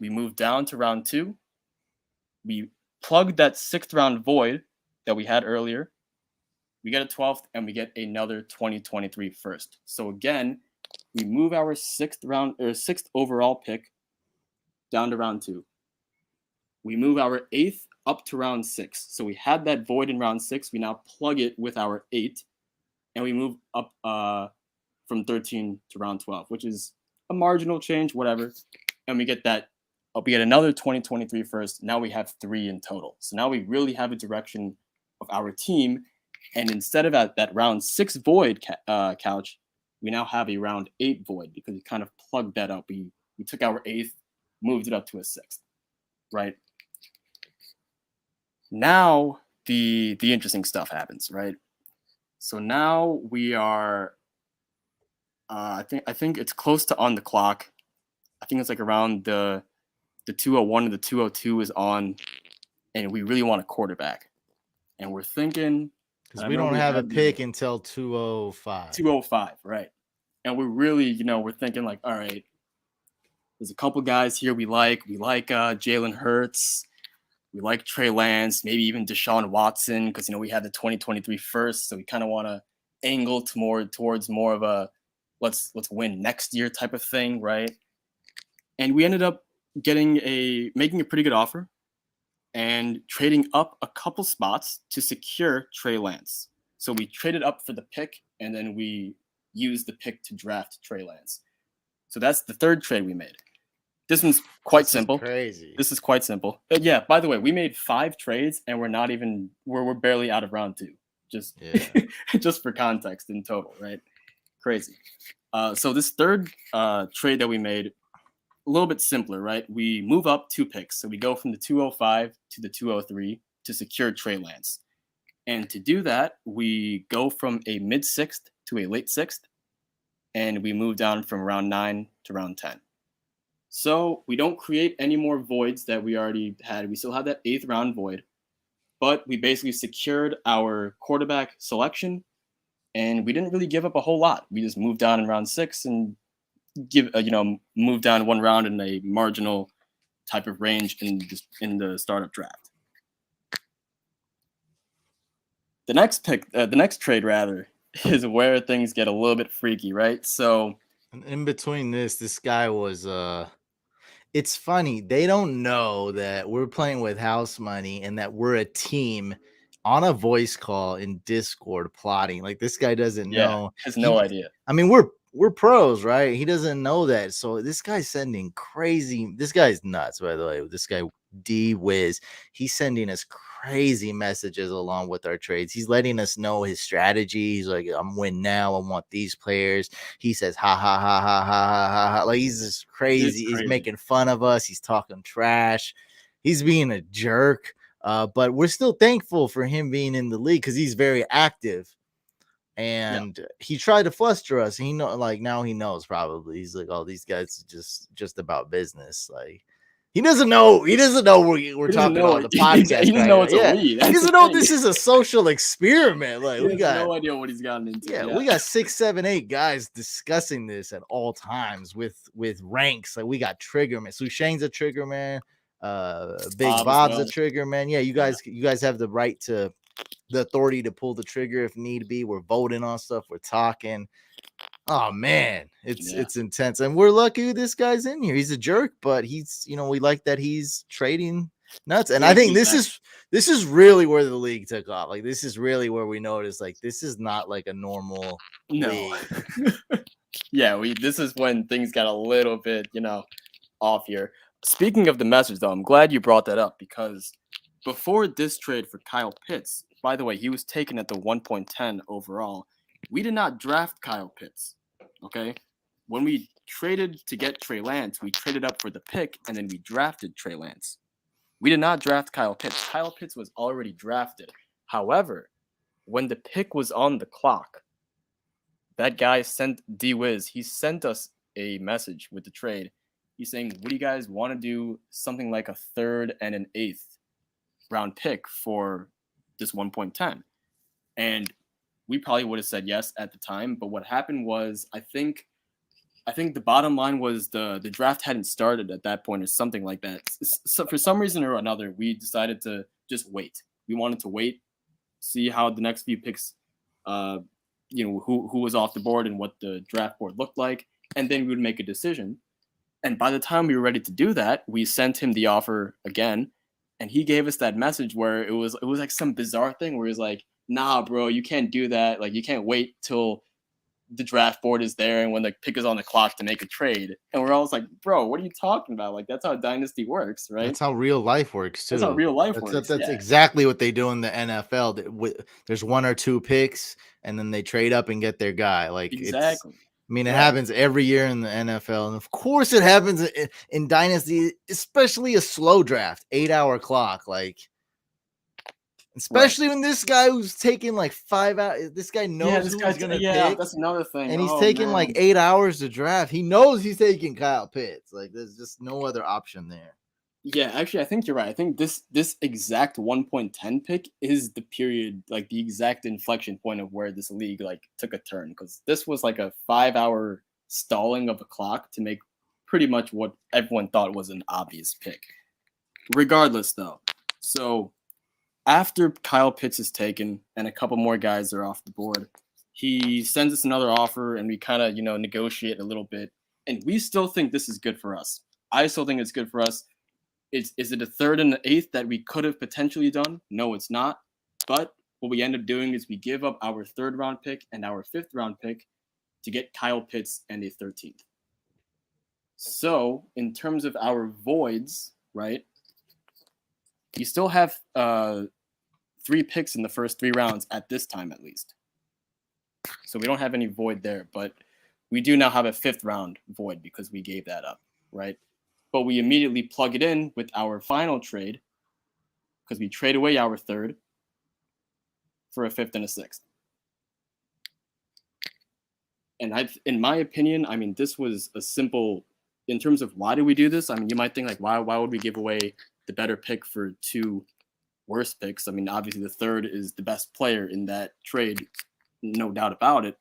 We moved down to round 2. We plugged that 6th round void that we had earlier. We get a 12th and we get another 2023 first. So again, we move our 6th overall pick down to round 2. We move our 8th up to round 6. So we had that void in round 6. We now plug it with our 8, and we move up from 13 to round 12, which is a marginal change, whatever. And we get that. We get another 2023 first. Now we have 3 in total. So now we really have a direction of our team. And instead of that round 6 void couch, we now have a round 8 void because we kind of plugged that up. We took our 8th, moved it up to a 6th, right? Now the interesting stuff happens, right? So now we are, I think it's close to on the clock. I think it's like around the 201 to the 202 is on, and we really want a quarterback. And we're thinking, because we don't have a pick until 205. 205, right? And we're really, we're thinking like, all right, there's a couple guys here we like. We like Jalen Hurts. We like Trey Lance, maybe even Deshaun Watson, because we had the 2023 first, so we kind of want to angle towards more of a let's win next year type of thing, right? And we ended up making a pretty good offer and trading up a couple spots to secure Trey Lance. So we traded up for the pick, and then we used the pick to draft Trey Lance. So that's the third trade we made. This one's quite simple. Crazy. This is quite simple. Yeah, by the way, we made 5 trades, and we're barely out of round 2. Just just for context in total, right? Crazy. So this third trade that we made, a little bit simpler, right? We move up 2 picks. So we go from the 205 to the 203 to secure Trey Lance. And to do that, we go from a mid-6th to a late 6th, and we move down from round 9 to round 10. So we don't create any more voids that we already had. We still have that 8th round void, but we basically secured our quarterback selection, and we didn't really give up a whole lot. We just moved down in round 6 and move down 1 round in a marginal type of range in the startup draft. The next trade rather is where things get a little bit freaky, right? So in between this guy was it's funny, they don't know that we're playing with house money and that we're a team on a voice call in Discord plotting. Like, this guy doesn't know. Has no idea. I mean, we're pros, right? He doesn't know that. So this guy's sending crazy. This guy's nuts, by the way. This guy D Wiz, he's sending us crazy messages along with our trades. He's letting us know his strategy. He's like, I'm win now. I want these players. He says, ha ha ha ha ha ha ha ha. Like, he's just crazy. He's making fun of us. He's talking trash. He's being a jerk. But we're still thankful for him being in the league because he's very active. And he tried to fluster us. Now he knows probably. He's like, oh, these guys are just about business. Like, He doesn't know. We're talking on the podcast. He doesn't know it's a lead. He doesn't know this is a social experiment. Like he has no idea what he's gotten into. Yeah, we got 6, 7, 8 guys discussing this at all times with ranks. Like we got trigger man. Sushane's a trigger man. Big Bob's a trigger man. Yeah, you guys have the right to the authority to pull the trigger if need be. We're voting on stuff. We're talking. Oh man, it's intense, and we're lucky this guy's in here. He's a jerk, but he's we like that he's trading nuts, and I think this is really where the league took off. Like this is really where we noticed like this is not like a normal league. Yeah, this is when things got a little bit off here. Speaking of the message, though, I'm glad you brought that up because before this trade for Kyle Pitts, by the way, he was taken at the 1.10 overall. We did not draft Kyle Pitts, okay? When we traded to get Trey Lance, we traded up for the pick, and then we drafted Trey Lance. We did not draft Kyle Pitts. Kyle Pitts was already drafted. However, when the pick was on the clock, that guy sent D-Wiz. He sent us a message with the trade. He's saying, would you guys want to do something like a 3rd and an 8th round pick for this 1.10? And we probably would have said yes at the time, but what happened was I think the bottom line was the draft hadn't started at that point or something like that. So for some reason or another, we decided to just wait. We wanted to wait, see how the next few picks, who was off the board and what the draft board looked like, and then we would make a decision. And by the time we were ready to do that, we sent him the offer again, and he gave us that message where it was like some bizarre thing where he was like, nah, bro, you can't do that. Like, you can't wait till the draft board is there and when the pick is on the clock to make a trade. And we're all like, bro, what are you talking about? Like, that's how Dynasty works, right? That's how real life works, too. That's how real life works. That's exactly what they do in the NFL. There's 1 or 2 picks, and then they trade up and get their guy. Like, exactly. It happens every year in the NFL. And, of course, it happens in Dynasty, especially a slow draft, 8-hour clock. Like, especially when this guy who's taking like 5 hours, this guy knows who he's gonna pick. That's another thing. And he's taking like 8 hours to draft. He knows he's taking Kyle Pitts. Like there's just no other option there. Yeah, actually, I think you're right. I think this exact 1.10 pick is the period, like the exact inflection point of where this league like took a turn, because this was like a 5-hour stalling of a clock to make pretty much what everyone thought was an obvious pick. Regardless, though, so after Kyle Pitts is taken and a couple more guys are off the board, he sends us another offer and we kind of, negotiate a little bit. And we still think this is good for us. I still think it's good for us. Is it a 3rd and an 8th that we could have potentially done? No, it's not. But what we end up doing is we give up our 3rd round pick and our 5th round pick to get Kyle Pitts and a 13th. So in terms of our voids, right, you still have 3 picks in the first 3 rounds at this time, at least. So we don't have any void there, but we do now have a 5th round void because we gave that up, right? But we immediately plug it in with our final trade because we trade away our 3rd for a 5th and a 6th. And in my opinion, I mean, this was a simple, in terms of why do we do this? I mean, you might think like, why would we give away the better pick for 2 worst picks? I mean, obviously the 3rd is the best player in that trade, no doubt about it.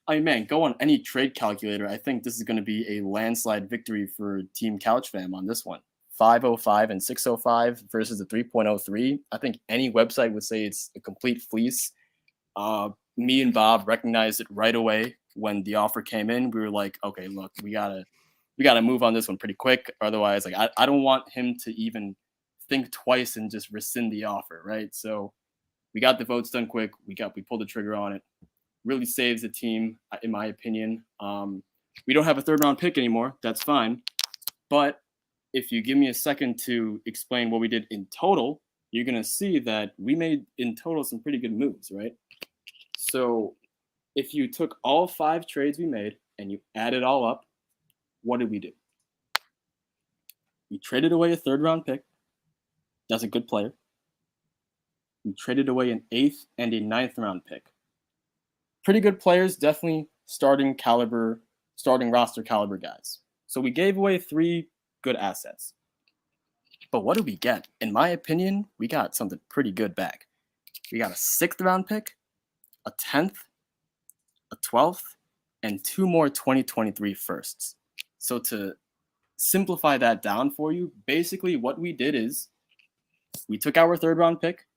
I mean, man, go on any trade calculator. I think this is going to be a landslide victory for Team Couch Fam on this one. 505 and 605 versus a 3.03. I think any website would say it's a complete fleece. Me and Bob recognized it right away when the offer came in. We were like, okay, look, we gotta move on this one pretty quick. Otherwise, like I don't want him to even think twice and just rescind the offer, right? So we got the votes done quick. We pulled the trigger on it. Really saves the team, in my opinion. We don't have a 3rd round pick anymore. That's fine. But if you give me a second to explain what we did in total, you're going to see that we made in total some pretty good moves, right? So if you took all 5 trades we made and you add it all up, what did we do? We traded away a 3rd round pick. That's a good player. We traded away an 8th and a 9th round pick. Pretty good players, definitely starting roster caliber guys. So we gave away 3 good assets. But what do we get? In my opinion, we got something pretty good back. We got a 6th round pick, a 10th, a 12th, and 2 more 2023 firsts. So to simplify that down for you, basically what we did is we took our 3rd round pick,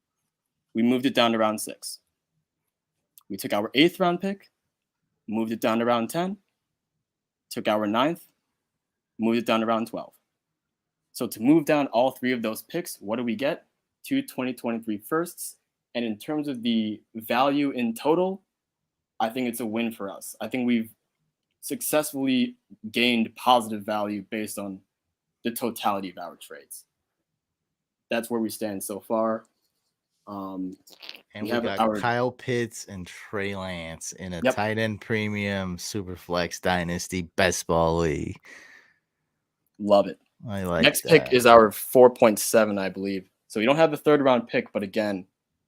we moved it down to round 6. We took our 8th round pick, moved it down to round 10, took our 9th, moved it down to round 12. So to move down all 3 of those picks, what do we get? 2 2023 firsts. And in terms of the value in total, I think it's a win for us. I think we've successfully gained positive value based on the totality of our trades. That's where we stand so far. And we got Kyle Pitts and Trey Lance in a tight end premium Superflex Dynasty best ball league. Love it. I like Next that. pick is our 4.7, I believe. So we don't have the 3rd round pick, but again,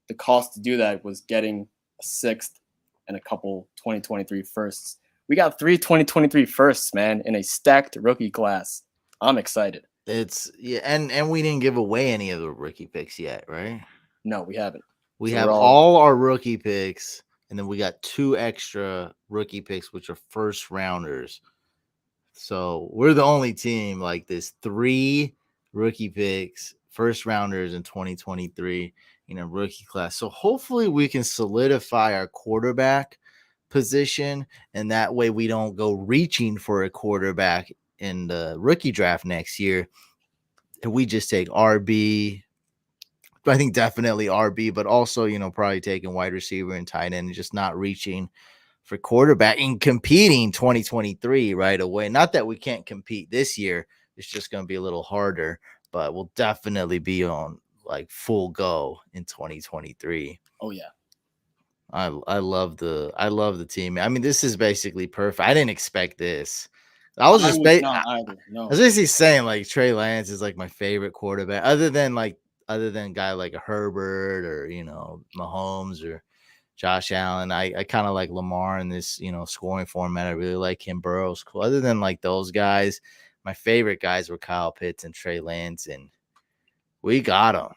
the cost to do that was getting a 6th and a couple 2023 firsts. We got 3 2023 firsts, man, in a stacked rookie class. I'm excited. And we didn't give away any of the rookie picks yet, right? No, we haven't. We have all our rookie picks, and then we got 2 extra rookie picks, which are first rounders. So we're the only team like this. 3 rookie picks, first rounders in 2023 in a rookie class. So hopefully we can solidify our quarterback position, and that way we don't go reaching for a quarterback in the rookie draft next year. And we just take RB. I think definitely RB, but also, probably taking wide receiver and tight end and just not reaching for quarterback and competing 2023 right away. Not that we can't compete this year. It's just going to be a little harder, but we'll definitely be on like full go in 2023. Oh yeah. I love the team. I mean, this is basically perfect. I didn't expect this. I was not either. No. I was basically saying like Trey Lance is like my favorite quarterback, other than a guy like a Herbert or Mahomes or Josh Allen. I kind of like Lamar in this, scoring format. I really like him. Burrow's cool. Other than like those guys, my favorite guys were Kyle Pitts and Trey Lance, and we got them.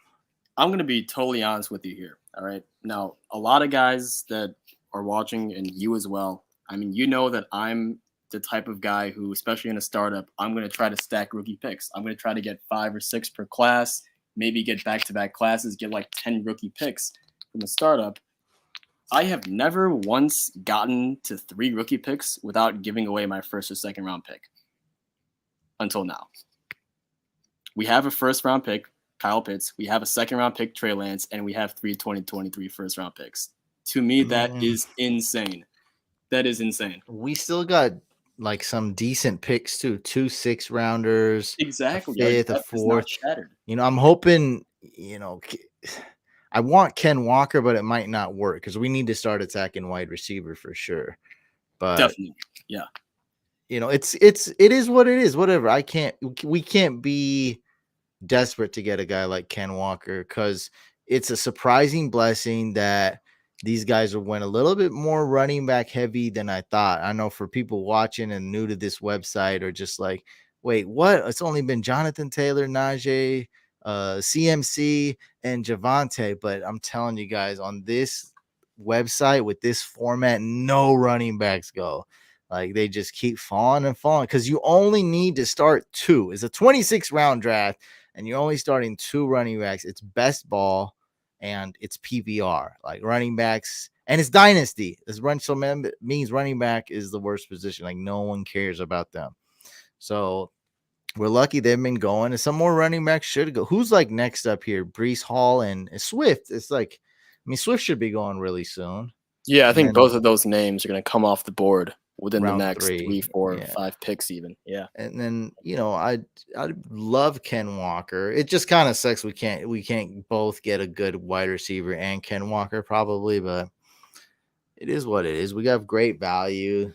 I'm going to be totally honest with you here. All right. Now, a lot of guys that are watching, and you as well, I mean, that I'm the type of guy who, especially in a startup, I'm going to try to stack rookie picks. I'm going to try to get 5 or 6 per class, maybe get back-to-back classes, get like 10 rookie picks from a startup. I have never once gotten to 3 rookie picks without giving away my 1st or 2nd round pick until now. We have a 1st round pick, Kyle Pitts. We have a 2nd round pick, Trey Lance, and we have 3 2023 1st round picks. To me, that is insane. That is insane. We still got like some decent picks too. 2 6 rounders. Exactly. A 5th, a 4th. I'm hoping, I want Ken Walker, but it might not work because we need to start attacking wide receiver for sure. But definitely, yeah. It is what it is. Whatever. We can't be desperate to get a guy like Ken Walker because it's a surprising blessing that these guys went a little bit more running back heavy than I thought. I know for people watching and new to this website are just like, wait, what? It's only been Jonathan Taylor, Najee, CMC, and Javonte. But I'm telling you guys, on this website with this format, no running backs go. Like they just keep falling and falling because you only need to start 2. It's a 26 round draft and you're only starting 2 running backs. It's best ball and it's PPR, like running backs, and it's dynasty. Means running back is the worst position. Like no one cares about them. So we're lucky they've been going, and some more running backs should go. Who's like next up here? Brees Hall and Swift. It's like, Swift should be going really soon. Yeah, I think both of those names are going to come off the board within the next 3, 4, 5 picks even. Yeah. And then, I love Ken Walker. It just kind of sucks we can't both get a good wide receiver and Ken Walker probably, but it is what it is. We got great value.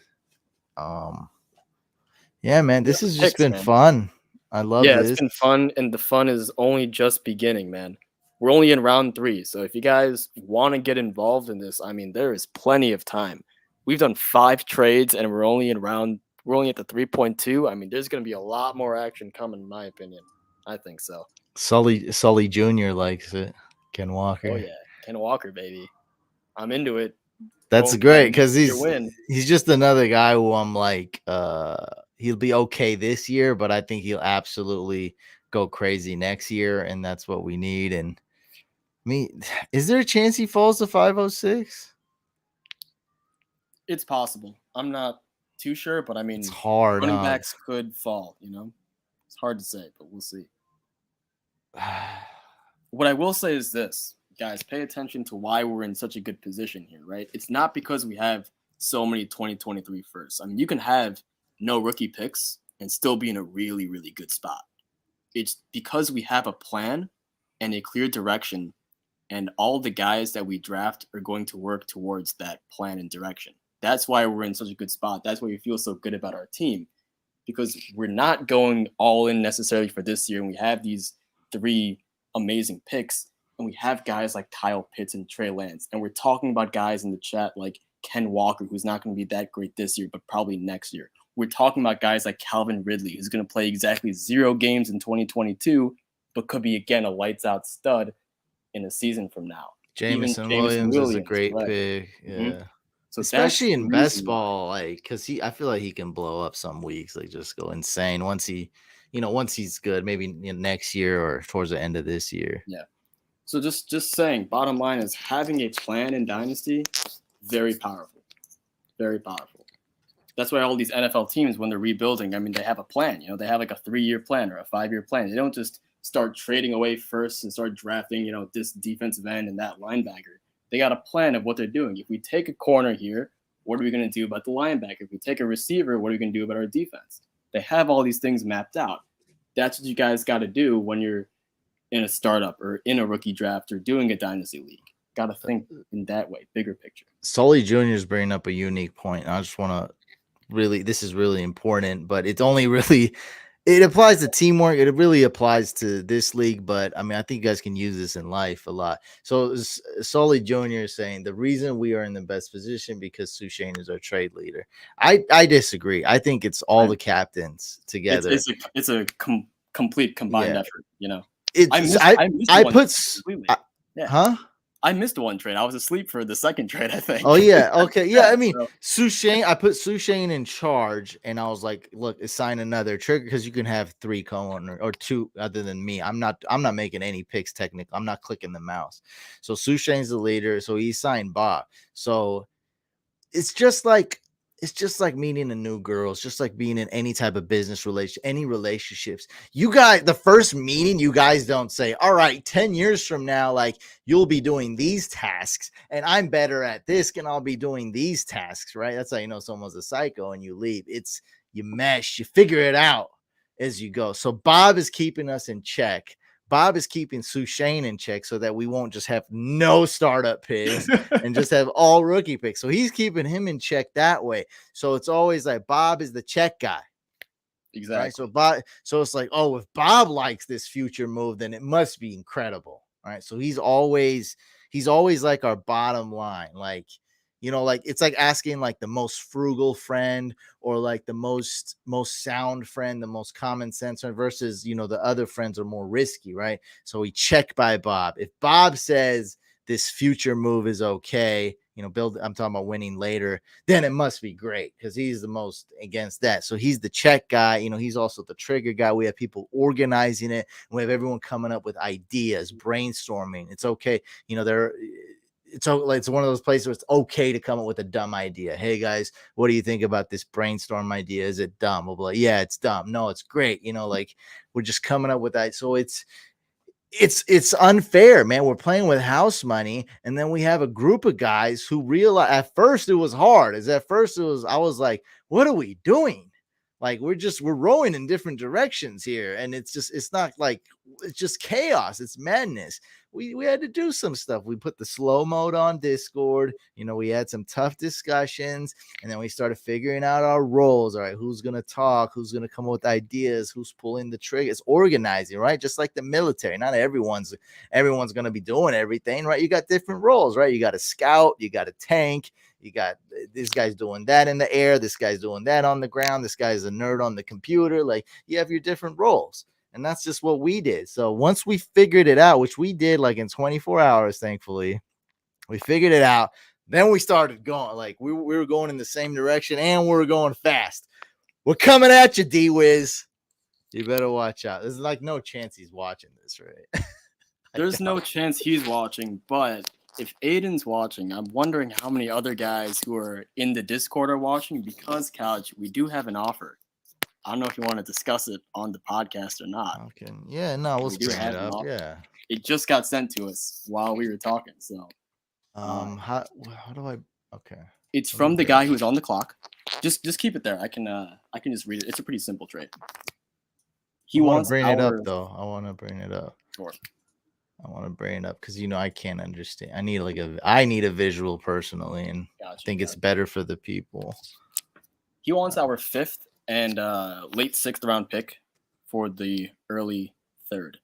Yeah, man, this has just been fun. I love this. Yeah, it's been fun, and the fun is only just beginning, man. We're only in round 3, so if you guys want to get involved in this, there is plenty of time. We've done 5 trades, and we're only at the 3.2. There's going to be a lot more action coming, in my opinion. I think so. Sully Jr. likes it. Ken Walker. Oh yeah, Ken Walker, baby. I'm into it. That's Go great Ken, because your win. he's just another guy who I'm like, he'll be okay this year, but I think he'll absolutely go crazy next year, and that's what we need. And me, is there a chance he falls to 506? It's possible. I'm not too sure, but I It's mean, hard, running huh? backs could fall. It's hard to say, but we'll see. What I will say is this, guys, pay attention to why we're in such a good position here, right? It's not because we have so many 2023 firsts. I mean, you can have no rookie picks and still be in a really, really good spot. It's because we have a plan and a clear direction, and all the guys that we draft are going to work towards that plan and direction. That's why we're in such a good spot. That's why we feel so good about our team, because we're not going all in necessarily for this year, and we have these 3 amazing picks, and we have guys like Kyle Pitts and Trey Lance, and we're talking about guys in the chat like Ken Walker, who's not going to be that great this year, but probably next year. We're talking about guys like Calvin Ridley, who's going to play exactly 0 games in 2022, but could be, again, a lights-out stud in a season from now. Even Jameson Jameson Williams is a Williams, great correct. pick. Mm-hmm. Yeah. So that's Especially the in best reason why. ball, like because I feel like he can blow up some weeks, like just go insane once he's good, maybe next year or towards the end of this year. Yeah. So just saying, bottom line is having a plan in Dynasty, very powerful. Very powerful. That's why all these NFL teams, when they're rebuilding, I mean, they have a plan. They have like a 3-year plan or a 5-year plan. They don't just start trading away first and start drafting, this defensive end and that linebacker. They got a plan of what they're doing. If we take a corner here, what are we going to do about the linebacker? If we take a receiver, what are we going to do about our defense? They have all these things mapped out. That's what you guys got to do when you're in a startup or in a rookie draft or doing a dynasty league. Got to think in that way, bigger picture. Sully Jr. is bringing up a unique point. I just want to this is really important, but it's only really it applies to teamwork. It really applies to this league, but I mean, I think you guys can use this in life a lot. So Sully Jr. is saying the reason we are in the best position because Sushane is our trade leader. I disagree. I think it's all the captains together. It's a complete combined effort. I missed one trade. I was asleep for the second trade, I think. Oh, yeah. Okay. Yeah. I mean, Sushane, I put Sushane in charge, and I was like, look, assign another trigger because you can have 3 co-owner or 2 other than me. I'm not making any picks technically. I'm not clicking the mouse. So Sushane's the leader. So he signed Bob. So it's just like meeting a new girl. It's just like being in any type of business relation, any relationships. You guys, the first meeting, you guys don't say, all right, 10 years from now, like you'll be doing these tasks and I'm better at this and I'll be doing these tasks, right? That's how you know someone's a psycho and you leave. It's you mesh, you figure it out as you go. So Bob is keeping us in check. Bob is keeping Sushane in check so that we won't just have no startup picks and just have all rookie picks. So he's keeping him in check that way. So it's always like Bob is the check guy. Exactly. Right? So it's like, oh, if Bob likes this future move, then it must be incredible. Right. So he's always like our bottom line. Like, like it's like asking like the most frugal friend or like the most sound friend, the most common sense friend versus, the other friends are more risky, right? So we check by Bob. If Bob says this future move is okay, I'm talking about winning later, then it must be great because he's the most against that. So he's the check guy. He's also the trigger guy. We have people organizing it. We have everyone coming up with ideas, brainstorming. It's okay. It's one of those places where it's okay to come up with a dumb idea. Hey guys, what do you think about this brainstorm idea? Is it dumb? We'll be like, yeah, it's dumb. No, it's great. Like we're just coming up with that. So it's unfair, man. We're playing with house money, and then we have a group of guys who realize at first it was hard. I was like, what are we doing? Like we're rowing in different directions here, and it's just chaos. It's madness. We had to do some stuff. We put the slow mode on Discord. We had some tough discussions, and then we started figuring out our roles. All right, who's gonna talk? Who's gonna come up with ideas? Who's pulling the trigger? It's organizing, right? Just like the military. Not everyone's gonna be doing everything, right? You got different roles, right? You got a scout, you got a tank. You got this guy's doing that in the air. This guy's doing that on the ground. This guy's a nerd on the computer. Like you have your different roles. And that's just what we did. So once we figured it out, which we did like in 24 hours, thankfully, we figured it out. Then we started going, like we were going in the same direction and we were going fast. We're coming at you, D-Wiz. You better watch out. There's like no chance he's watching this, right? There's no chance he's watching, but if Aiden's watching, I'm wondering how many other guys who are in the Discord are watching, because, Couch, we do have an offer. I don't know if you want to discuss it on the podcast or not. Okay. Yeah, no, we'll bring it up. Yeah. It just got sent to us while we were talking, so. How do I? Okay. It's from the guy who's on the clock. Just keep it there. I can just read it. It's a pretty simple trade. He wants to bring it up though. I want to bring it up. Sure. I want to bring it up because I can't understand. I need a visual personally, and I think it's better for the people. He wants our 5th and late 6th round pick for the early 3rd.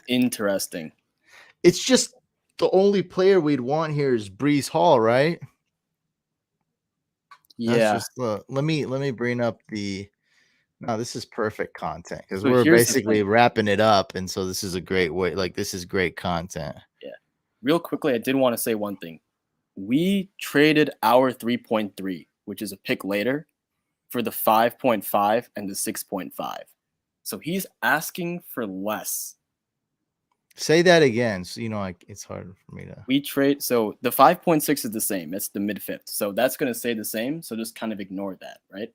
Interesting. It's just the only player we'd want here is Breece Hall, right? Yeah. Let me bring up the. No, this is perfect content because we're basically wrapping it up, and so this is a great way. Like, this is great content. Yeah. Real quickly, I did want to say one thing. We traded our 3.3, which is a pick later, for the 5.5 and the 6.5. So he's asking for less. Say that again. So it's hard for me to. We trade. So the 5.6 is the same. It's the mid-5th. So that's going to stay the same. So just kind of ignore that, right?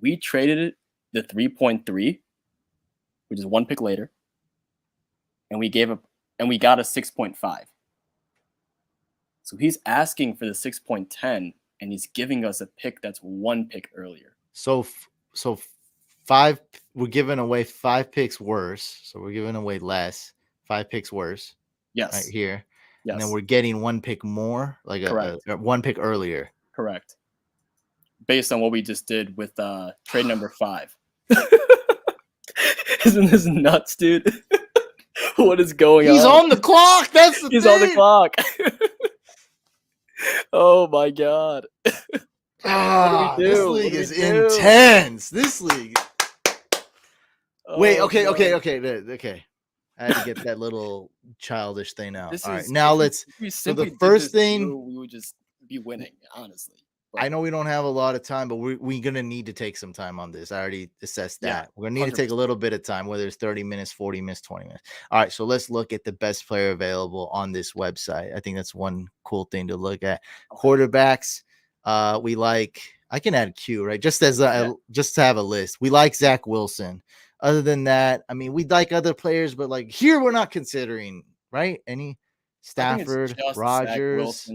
We traded it. The 3.3, which is one pick later, and we got a 6.5. So he's asking for the 6.10, and he's giving us a pick that's one pick earlier. So 5. We're giving away 5 picks worse. So we're giving away less. 5 picks worse. Yes. Right here. Yes. And then we're getting one pick more, like a one pick earlier. Correct. Based on what we just did with trade number 5. Isn't this nuts, dude? What is going on? He's on the clock. That's the He's thing. on the clock. Oh my god. What do we do? This league is intense. This league. Wait, okay. I had to get that little childish thing out. All right, now let's. So the first thing, we would just be winning, honestly. I know we don't have a lot of time, but we're going to need to take some time on this. I already assessed that. Yeah, we're going to need 100%. To take a little bit of time, whether it's 30 minutes, 40 minutes, 20 minutes. All right, so let's look at the best player available on this website. I think that's one cool thing to look at. Quarterbacks, we like. I can add Q, right? Just as just to have a list. We like Zach Wilson. Other than that, I mean, we like other players, but like here we're not considering, right? Any Stafford, Rodgers.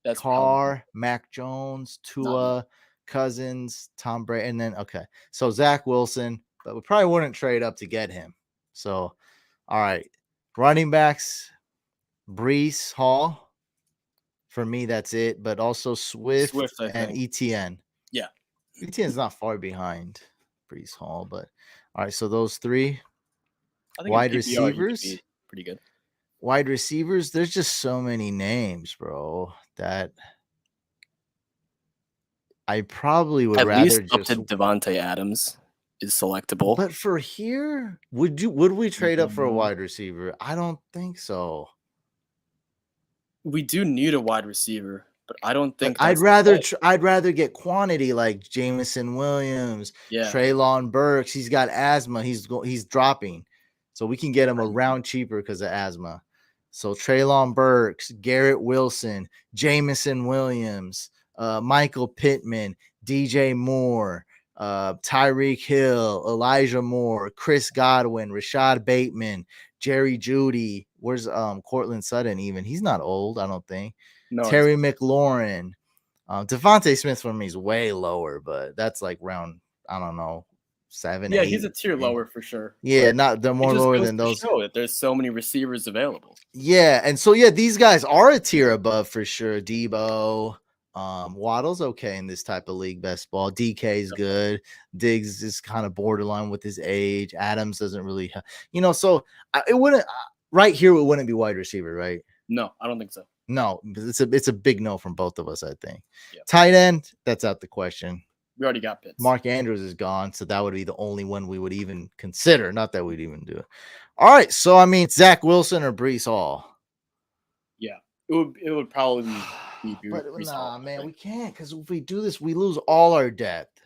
That's Carr, Mac Jones, Tua, Cousins, Tom Brady, and then so Zach Wilson, but we probably wouldn't trade up to get him. So, all right, running backs, Breece Hall. For me, that's it. But also Swift and ETN. Yeah, ETN's not far behind Breece Hall, but all right. So those 3 I think wide receivers, pretty good. Wide receivers, there's just so many names, bro, that I probably would rather least just up to Devontae Adams is selectable. But for here, would we trade up for a wide receiver? I don't think so. We do need a wide receiver, but I don't think I'd rather get quantity like Jameson Williams, Treylon Burks. He's got asthma. He's dropping, so we can get him around cheaper because of asthma. So Treylon Burks, Garrett Wilson, Jameson Williams, Michael Pittman, DJ Moore, Tyreek Hill, Elijah Moore, Chris Godwin, Rashad Bateman, Jerry Jeudy. Where's Cortland Sutton even? He's not old, I don't think. No, Terry McLaurin. Devontae Smith for me is way lower, but that's like round, I don't know, 7, 8. He's a tier lower for sure. Yeah, they're more lower than those. Show that there's so many receivers available. Yeah, and so these guys are a tier above for sure. Debo, Waddle's okay in this type of league best ball. DK is good. Diggs is kind of borderline with his age. Adams doesn't really, so it wouldn't right here. It wouldn't be wide receiver, right? No, I don't think so. No, it's a big no from both of us, I think. Yeah. Tight end, that's out the question. We already got Pitts. Mark Andrews is gone, so that would be the only one we would even consider. Not that we'd even do it. All right, so I mean, Zach Wilson or Brees Hall. Yeah, it would probably be But Brees nah, Hall, man, we can't, because if we do this, we lose all our depth.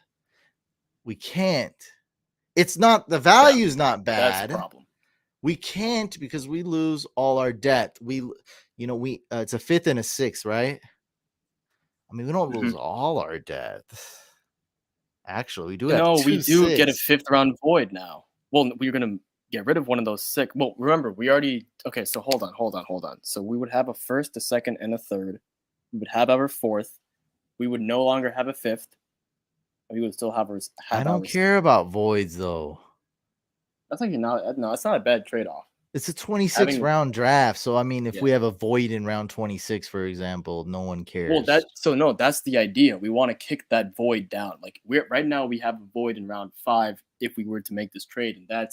We can't. It's not, the value's not That's a bad. problem. We can't, because we lose all our depth. It's a fifth and a sixth, right? I mean, we don't lose all our depth. Actually, we do have No, we two do get a sixths. 5th round void now. Well, we're gonna get rid of one of those 6. Well, remember, we already okay. So hold on. So we would have a 1st, a 2nd, and a 3rd. We would have our 4th. We would no longer have a 5th. We would still have our. I don't care about voids though. That's like no, it's not a bad trade off. It's a 26 round draft, so I mean, if we have a void in round 26, for example, no one cares. Well, that's the idea. We want to kick that void down. Like right now, we have a void in round 5 if we were to make this trade, and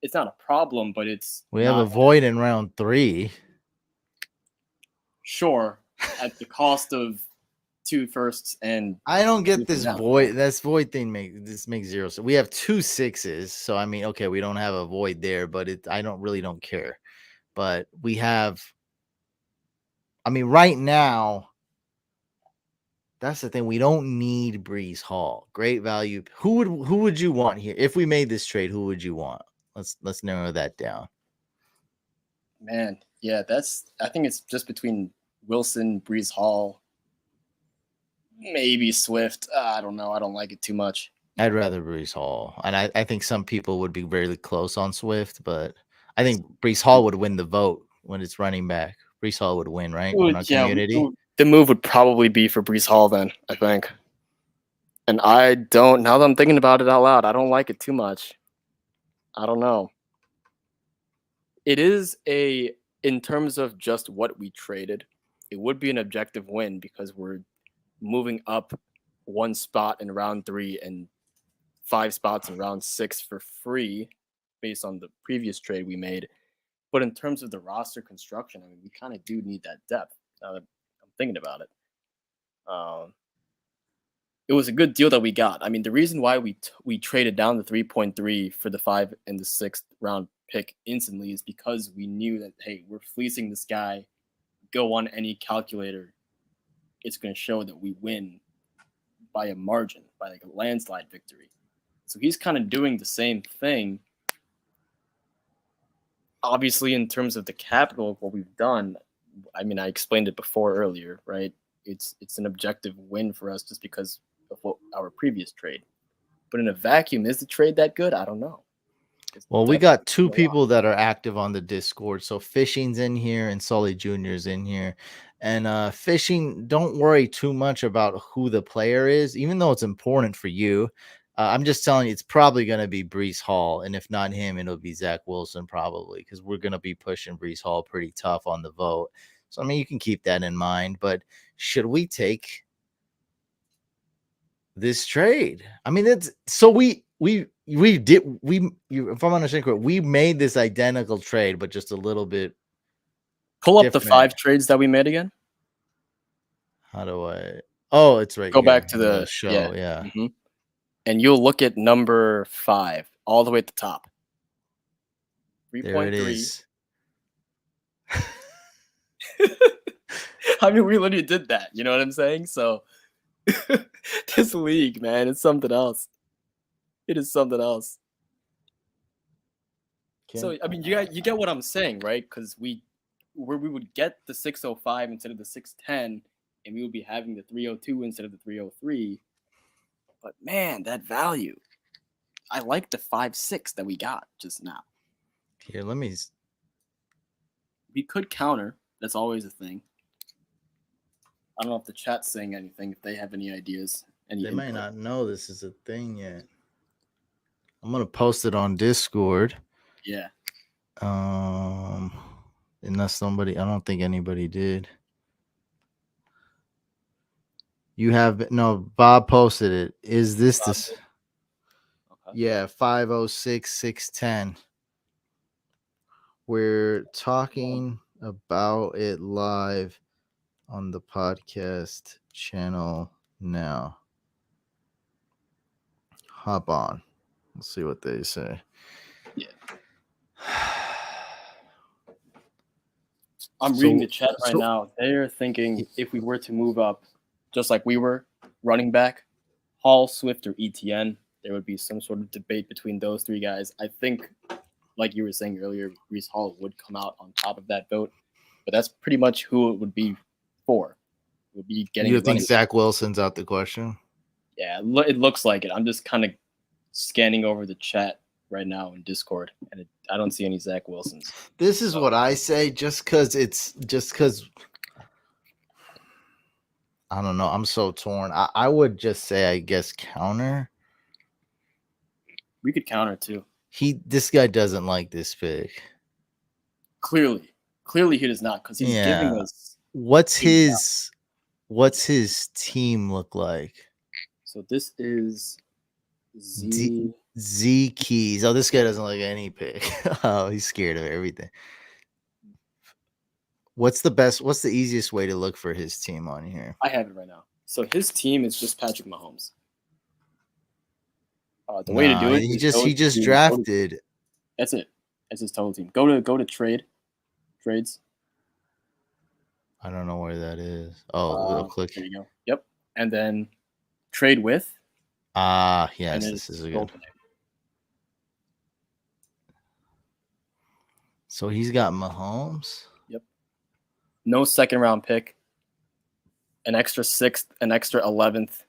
it's not a problem, but we have a void in round 3. Sure, at the cost of 2 firsts, and I don't get this void. This void thing makes zero sense. We have 2 sixes, so I mean, okay, we don't have a void there, but I don't care. But we have, I mean, right now, that's the thing. We don't need Brees Hall. Great value. Who would you want here if we made this trade? Who would you want? Let's narrow that down. Man, yeah, I think it's just between Wilson, Brees Hall, maybe Swift. I don't know. I don't like it too much. I'd rather Brees Hall, and I think some people would be very close on Swift, but I think Brees Hall would win the vote when it's running back. Brees Hall would win, right? In our community. The move would probably be for Brees Hall then, I think. And I don't. Now that I'm thinking about it out loud, I don't like it too much. I don't know. It is in terms of just what we traded, it would be an objective win because we're moving up 1 spot in round 3 and 5 spots in round 6 for free based on the previous trade we made. But in terms of the roster construction, I mean, we kind of do need that depth now that I'm thinking about it. It was a good deal that we got. I mean, the reason why we traded down the 3.3 for the 5 and the 6th round pick instantly is because we knew that, hey, we're fleecing this guy. Go on any calculator, it's going to show that we win by a margin, by like a landslide victory. So he's kind of doing the same thing. Obviously, in terms of the capital of what we've done, I mean, I explained it before earlier, right? It's an objective win for us just because of what our previous trade. But in a vacuum, is the trade that good? I don't know. Well, we got 2 people that are active on the Discord. So Fishing's in here and Sully Jr.'s in here. And Fishing, don't worry too much about who the player is, even though it's important for you. I'm just telling you, it's probably going to be Brees Hall. And if not him, it'll be Zach Wilson probably, because we're going to be pushing Brees Hall pretty tough on the vote. So, I mean, you can keep that in mind. But should we take this trade? I mean, it's so if I'm understanding correct, we made this identical trade, but just a little bit. Pull up different. The 5 trades that we made again. How do I? Oh, it's right. Go here back to the show. Yeah. Mm-hmm. And you'll look at number 5 all the way at the top. 3.3. There it is. I mean, we literally did that. You know what I'm saying? So this league, man, it's something else. It is something else. So I mean, you get what I'm saying, right? Because we would get the 605 instead of the 610, and we would be having the 302 instead of the 303. But man, that value, I like the 5.6 that we got just now. Here, let me. We could counter. That's always a thing. I don't know if the chat's saying anything. If they have any ideas, they might not know this is a thing yet. I'm gonna post it on Discord. Yeah. Unless somebody, I don't think anybody did. You have no. Bob posted it. Is this this? Okay. Yeah, 506 610. We're talking about it live on the podcast channel now. Hop on. We'll see what they say. Yeah. I'm reading the chat right now. They're thinking if we were to move up, just like we were, running back, Hall, Swift, or ETN, there would be some sort of debate between those three guys. I think, like you were saying earlier, Brees Hall would come out on top of that vote, but that's pretty much who it would be for. It would be getting. You think Zach Wilson's out the question? Yeah, it looks like it. I'm just kind of scanning over the chat right now in Discord, and I don't see any Zach Wilsons. This is what I say, just because I don't know. I'm so torn. I would just say, I guess, counter. We could counter too. This guy doesn't like this pick. Clearly he does not, because he's giving us. What's his team look like? So this is Z Keys. Oh, this guy doesn't like any pick. Oh, he's scared of everything. What's the easiest way to look for his team on here? I have it right now. So his team is just Patrick Mahomes. The way to do it, he just drafted. That's it. That's his total team. Go to trades. I don't know where that is. Oh, click. There you go. Yep. And then trade with. Yes, this is a good. So he's got Mahomes. Yep. No second round pick. An extra 6th, an extra 11th.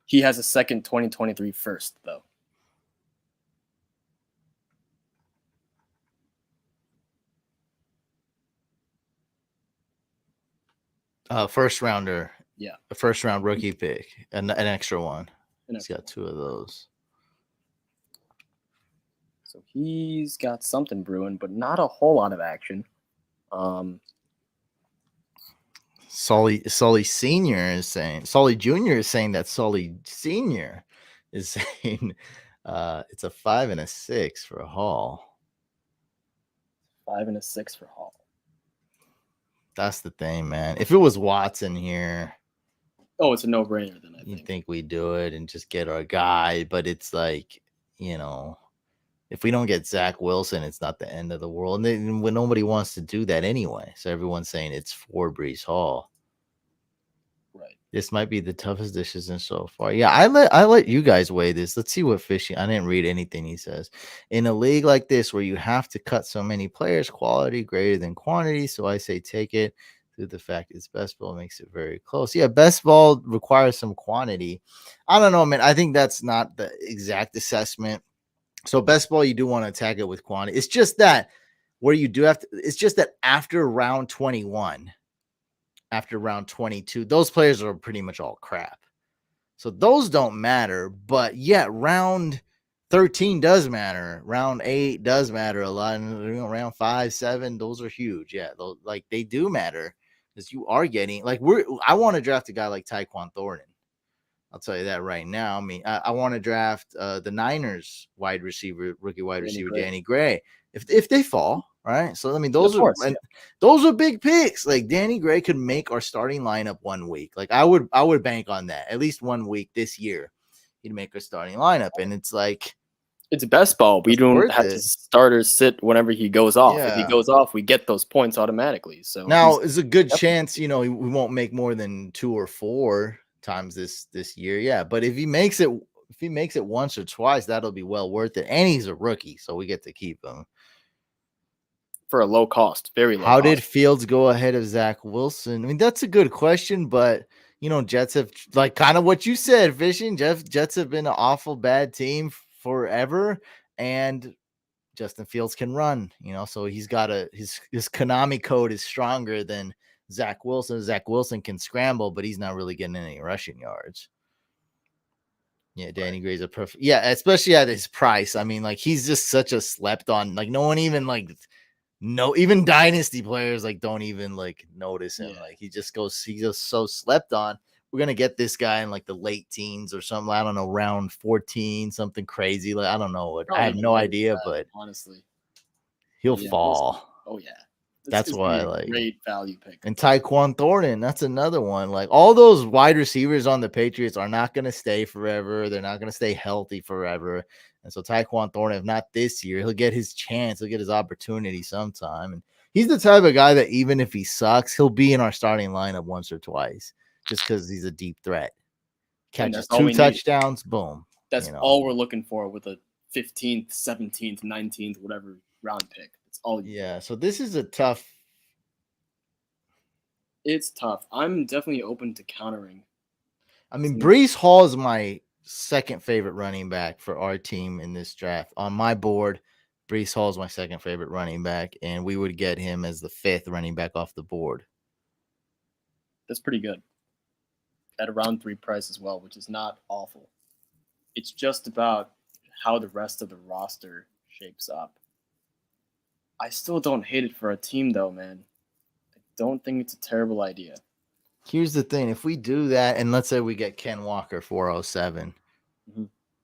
He has a second 2023 first, though. First rounder. Yeah. A first round rookie pick. An extra one. He's got 2 of those. So he's got something brewing, but not a whole lot of action. Sully Senior is saying, Sully Jr. is saying that Sully Senior is saying it's a 5 and a 6 for Hall. 5 and a 6 for Hall. That's the thing, man. If it was Watson here, it's a no-brainer. Then you think we do it and just get our guy, but it's like, if we don't get Zach Wilson, it's not the end of the world. And when nobody wants to do that anyway, so everyone's saying it's for Brees Hall. Right. This might be the toughest decision so far. Yeah, I let you guys weigh this. Let's see what Fishy. I didn't read anything he says. In a league like this where you have to cut so many players, quality greater than quantity. So I say take it. Through the fact it's best ball makes it very close. Yeah, best ball requires some quantity. I don't know, man. I think that's not the exact assessment. So best ball, you do want to attack it with quantity. It's just that where you do have to. It's just that after round 21. After round 22, those players are pretty much all crap. So those don't matter. But yeah, round 13 does matter. Round 8 does matter a lot. And round 5, 7, those are huge. Yeah, those, like they do matter because you are getting I want to draft a guy like Tyquan Thornton. I'll tell you that right now. I mean, I want to draft the Niners rookie wide receiver, Danny Gray. If they fall. Right. So, I mean, those are big picks. Like Danny Gray could make our starting lineup 1 week. Like I would bank on that at least 1 week this year. He'd make our starting lineup. And it's like, it's best ball. We don't have to starters sit whenever he goes off. Yeah. If he goes off, we get those points automatically. So now it's a good chance, we won't make more than 2 or 4 times this year. Yeah. But if he makes it once or twice, that'll be well worth it. And he's a rookie, so we get to keep him. For a low cost, very low. How did Fields go ahead of Zach Wilson? I mean, that's a good question, but Jets have like kind of what you said, Fishing. Jets have been an awful bad team forever, and Justin Fields can run. So he's got his Konami code is stronger than Zach Wilson. Zach Wilson can scramble, but he's not really getting any rushing yards. Yeah, Danny Gray's a perfect. Yeah, especially at his price. I mean, like he's just such a slept on. Like no one even even Dynasty players don't even notice him. Yeah. He's just so slept on. We're gonna get this guy in the late teens or something. I don't know, round 14, something crazy. I don't know what. I have no idea, but honestly, he'll Yeah, we'll see. fall. Oh yeah, That's is why I a like. great value pick. And Tyquan Thornton, that's another one. Like all those wide receivers on the Patriots are not going to stay forever. They're not going to stay healthy forever. And so Tyquan Thornton, if not this year, he'll get his chance. He'll get his opportunity sometime. And he's the type of guy that even if he sucks, he'll be in our starting lineup once or twice just because he's a deep threat. Catches 2 touchdowns, boom. That's all we're looking for with a 15th, 17th, 19th, whatever round pick. That's all. Yeah, so this is a tough. It's tough. I'm definitely open to countering. I mean, Breece Hall is my second favorite running back for our team in this draft. On my board, Breece Hall is my second favorite running back, and we would get him as the 5th running back off the board. That's pretty good. At a round 3 price as well, which is not awful. It's just about how the rest of the roster shapes up. I still don't hate it for a team, though, man. I don't think it's a terrible idea. Here's the thing. If we do that, and let's say we get Ken Walker 407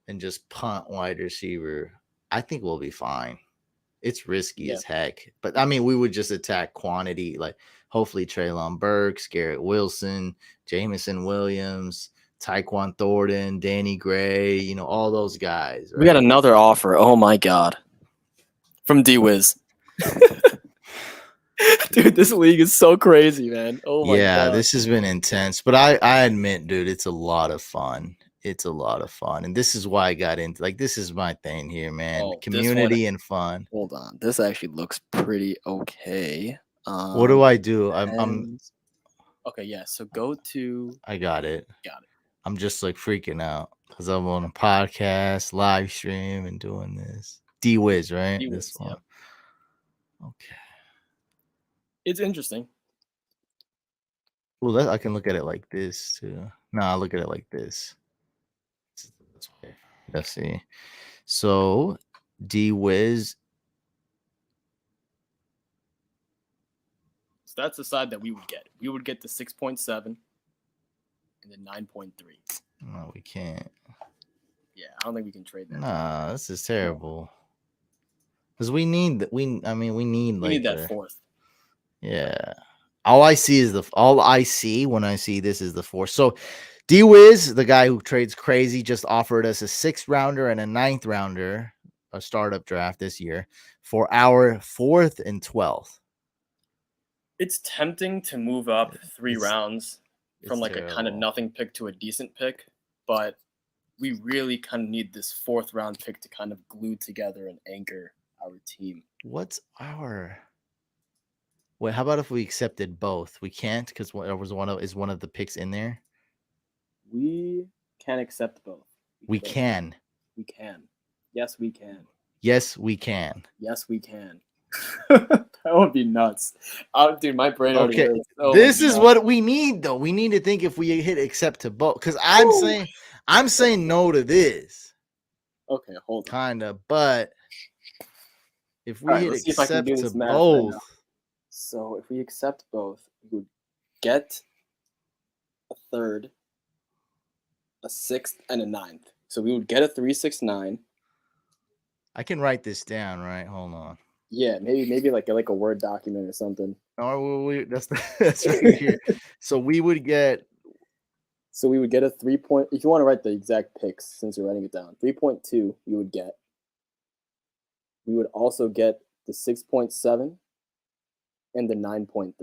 and just punt wide receiver, I think we'll be fine. It's risky as heck. But, I mean, we would just attack quantity. Like, hopefully Treylon Burks, Garrett Wilson, Jameson Williams, Tyquan Thornton, Danny Gray, all those guys. Right? We got another offer. Oh, my God. From D-Wiz. Dude, this league is so crazy, man. Oh, my God. Yeah, this has been intense. But I admit, dude, it's a lot of fun. It's a lot of fun. And this is why I got into, this is my thing here, man. Community and fun. Hold on. This actually looks pretty okay. What do I do? I'm okay, yeah. So go to. I got it. Got it. I'm just freaking out because I'm on a podcast, live stream, and doing this. D-Wiz, right? D-Wiz, this one. Yeah. Okay. It's interesting. Well, I can look at it like this too. No, I look at it like this. Let's see. So D-Wiz. So that's the side that we would get. We would get the 6.7 and then 9.3. No, we can't. Yeah, I don't think we can trade that. Nah, this is terrible. Because we need that. We need that 4th. Yeah. All I see when I see this is the 4th. So D-Wiz, the guy who trades crazy, just offered us a 6th rounder and a 9th rounder, a startup draft this year, for our 4th and 12th. It's tempting to move up 3 rounds from a kind of nothing pick to a decent pick, but we really kind of need this 4th round pick to kind of glue together and anchor our team. What's our? Wait, how about if we accepted both? We can't because is one of the picks in there. We can accept both. We can. We can. Yes, we can. Yes, we can. Yes, we can. That would be nuts. Dude, my brain already hurts. Oh, this is what we need, though. We need to think if we hit accept to both. Because I'm saying no to this. Okay, hold on. Kind of, but if we hit accept to both. Right, so if we accept both, we would get a 3rd, a 6th, and a 9th. So we would get a 369. I can write this down, right? Hold on. Yeah, maybe like a Word document or something. No, that's right here. So we would get. So we would get a 3 point. If you want to write the exact picks, since you're writing it down, 3.2 you would get. We would also get the 6.7 and the 9.3,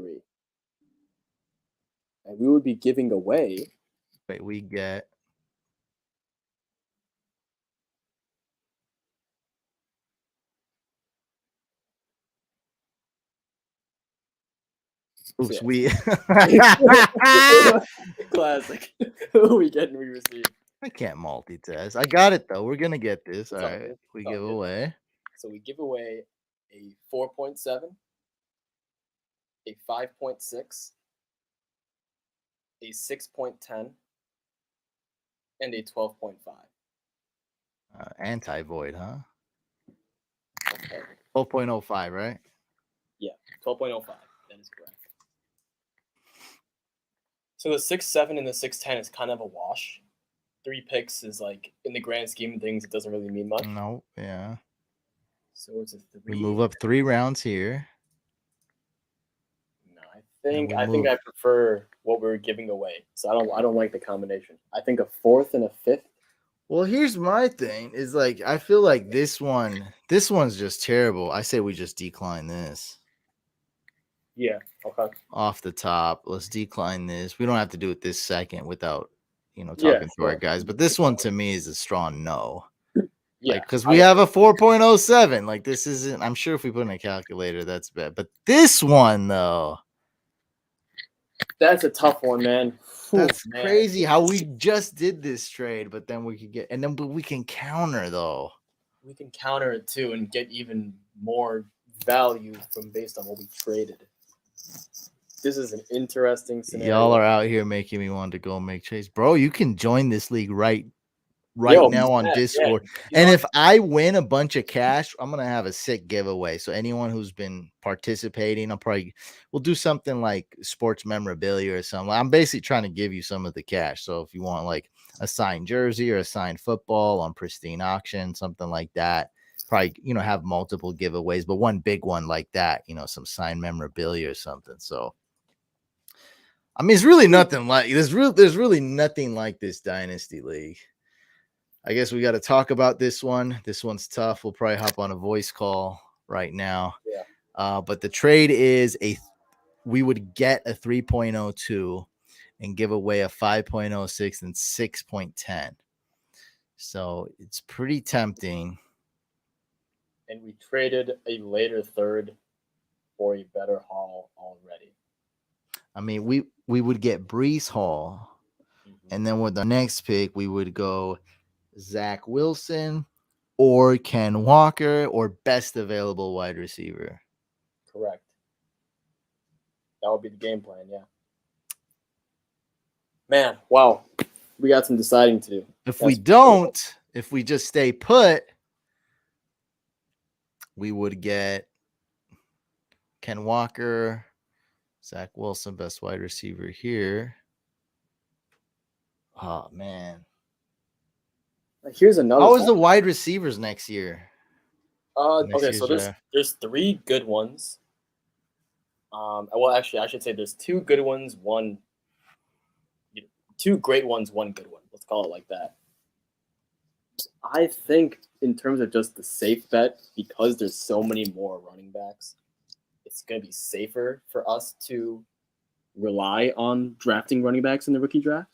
and we would be giving away. Wait, we get. Oops, we. Classic. Who we get and we receive. I can't multitask. I got it though. We're gonna get this. All right. Good. We give away. So we give away a 4.7, a 5.6, a 6.10, and a 12.5. Anti-void, huh? Okay. 12.05, right? Yeah, 12.05. That is correct. So the 6.7 and the 6.10 is kind of a wash. 3 picks is in the grand scheme of things, it doesn't really mean much. No, yeah. So it's a We 3. move up 3 rounds here. No, I we think move. I prefer what we're giving away. So I don't like the combination. I think a 4th and a 5th. Well, here's my thing is like I feel like this one's just terrible. I say we just decline this. Yeah. Okay. Off the top. Let's decline this. We don't have to do it this second without, Yeah. talking to our Sure. guys. But this one to me is a strong no. Yeah. Like, because we have a 4.07. Like, this isn't, I'm sure if we put in a calculator, that's bad. But this one, though, That's a tough one, man. that's Man. crazy how we just did this trade, but then we could get, and then but we can counter, though. We can counter it too and get even more value from based on what we traded. This is an interesting scenario. Y'all are out here making me want to go make trades. Bro, you can join this league right now on Discord. Yeah. And if I win a bunch of cash, I'm gonna have a sick giveaway. So anyone who's been participating, we'll do something like sports memorabilia or something. I'm basically trying to give you some of the cash. So if you want like a signed jersey or a signed football on pristine auction, something like that, probably have multiple giveaways, but one big one like that, some signed memorabilia or something. So I mean, it's really nothing like there's really nothing like this Dynasty League. I guess we got to talk about this one. This one's tough. We'll probably hop on a voice call right now. Yeah. But the trade is we would get a 3.02 and give away a 5.06 and 6.10. So it's pretty tempting. And we traded a later 3rd for a better haul already. I mean, we would get Brees Hall. Mm-hmm. And then with the next pick, we would go Zach Wilson or Ken Walker or best available wide receiver. Correct. That would be the game plan, yeah. Man, wow. We got some deciding to do. If we just stay put, we would get Ken Walker, Zach Wilson, best wide receiver here. Oh, man. Here's another. How is the wide receivers next year? Okay, so there's 3 good ones. Well, actually, I should say there's 2 good ones, 2 great ones, 1 good one. Let's call it like that. I think in terms of just the safe bet, because there's so many more running backs, it's going to be safer for us to rely on drafting running backs in the rookie draft.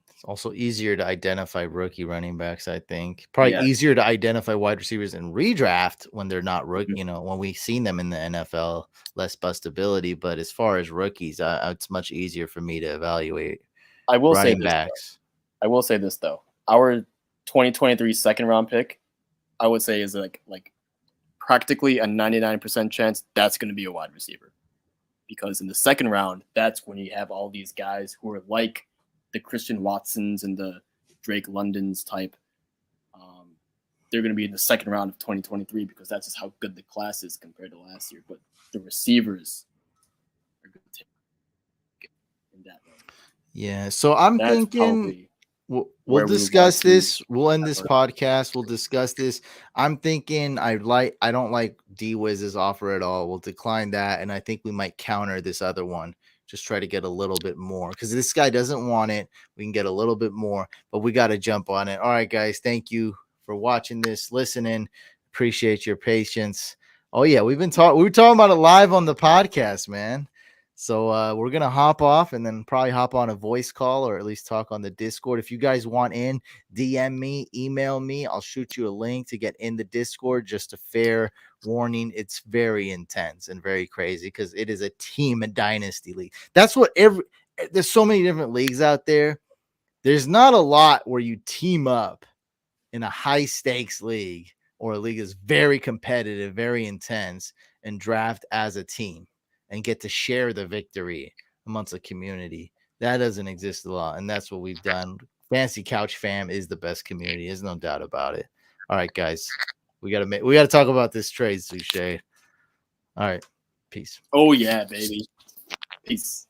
It's also easier to identify rookie running backs, I think. Probably easier to identify wide receivers in redraft when they're not rookie, when we've seen them in the NFL, less bustability. But as far as rookies, it's much easier for me to evaluate running backs. I will say this, though. Our 2023 second round pick, I would say, is like practically a 99% chance that's going to be a wide receiver. Because in the second round, that's when you have all these guys who are like the Christian Watsons and the Drake Londons type. They're going to be in the second round of 2023 because that's just how good the class is compared to last year. But the receivers are going to take it in that round. Yeah, so I'm thinking we'll discuss this. We'll end this podcast. We'll discuss this. I'm thinking I don't like D-Wiz's offer at all. We'll decline that, and I think we might counter this other one. Just try to get a little bit more because this guy doesn't want it. We can get a little bit more, but we got to jump on it. All right, guys. Thank you for watching this, listening. Appreciate your patience. Oh yeah, we were talking about it live on the podcast, man. So we're gonna hop off and then probably hop on a voice call or at least talk on the Discord. If you guys want in, DM me, email me. I'll shoot you a link to get in the Discord. Just a fair warning, it's very intense and very crazy because it is a team and dynasty league. That's what there's so many different leagues out there. There's not a lot where you team up in a high stakes league or a league is very competitive, very intense, and draft as a team and get to share the victory amongst the community. That doesn't exist a lot, and that's what we've done. Fantasy Couch Fam is the best community. There's no doubt about it. All right, guys, we gotta talk about this trade, Suche. All right, peace. Oh yeah, baby. Peace.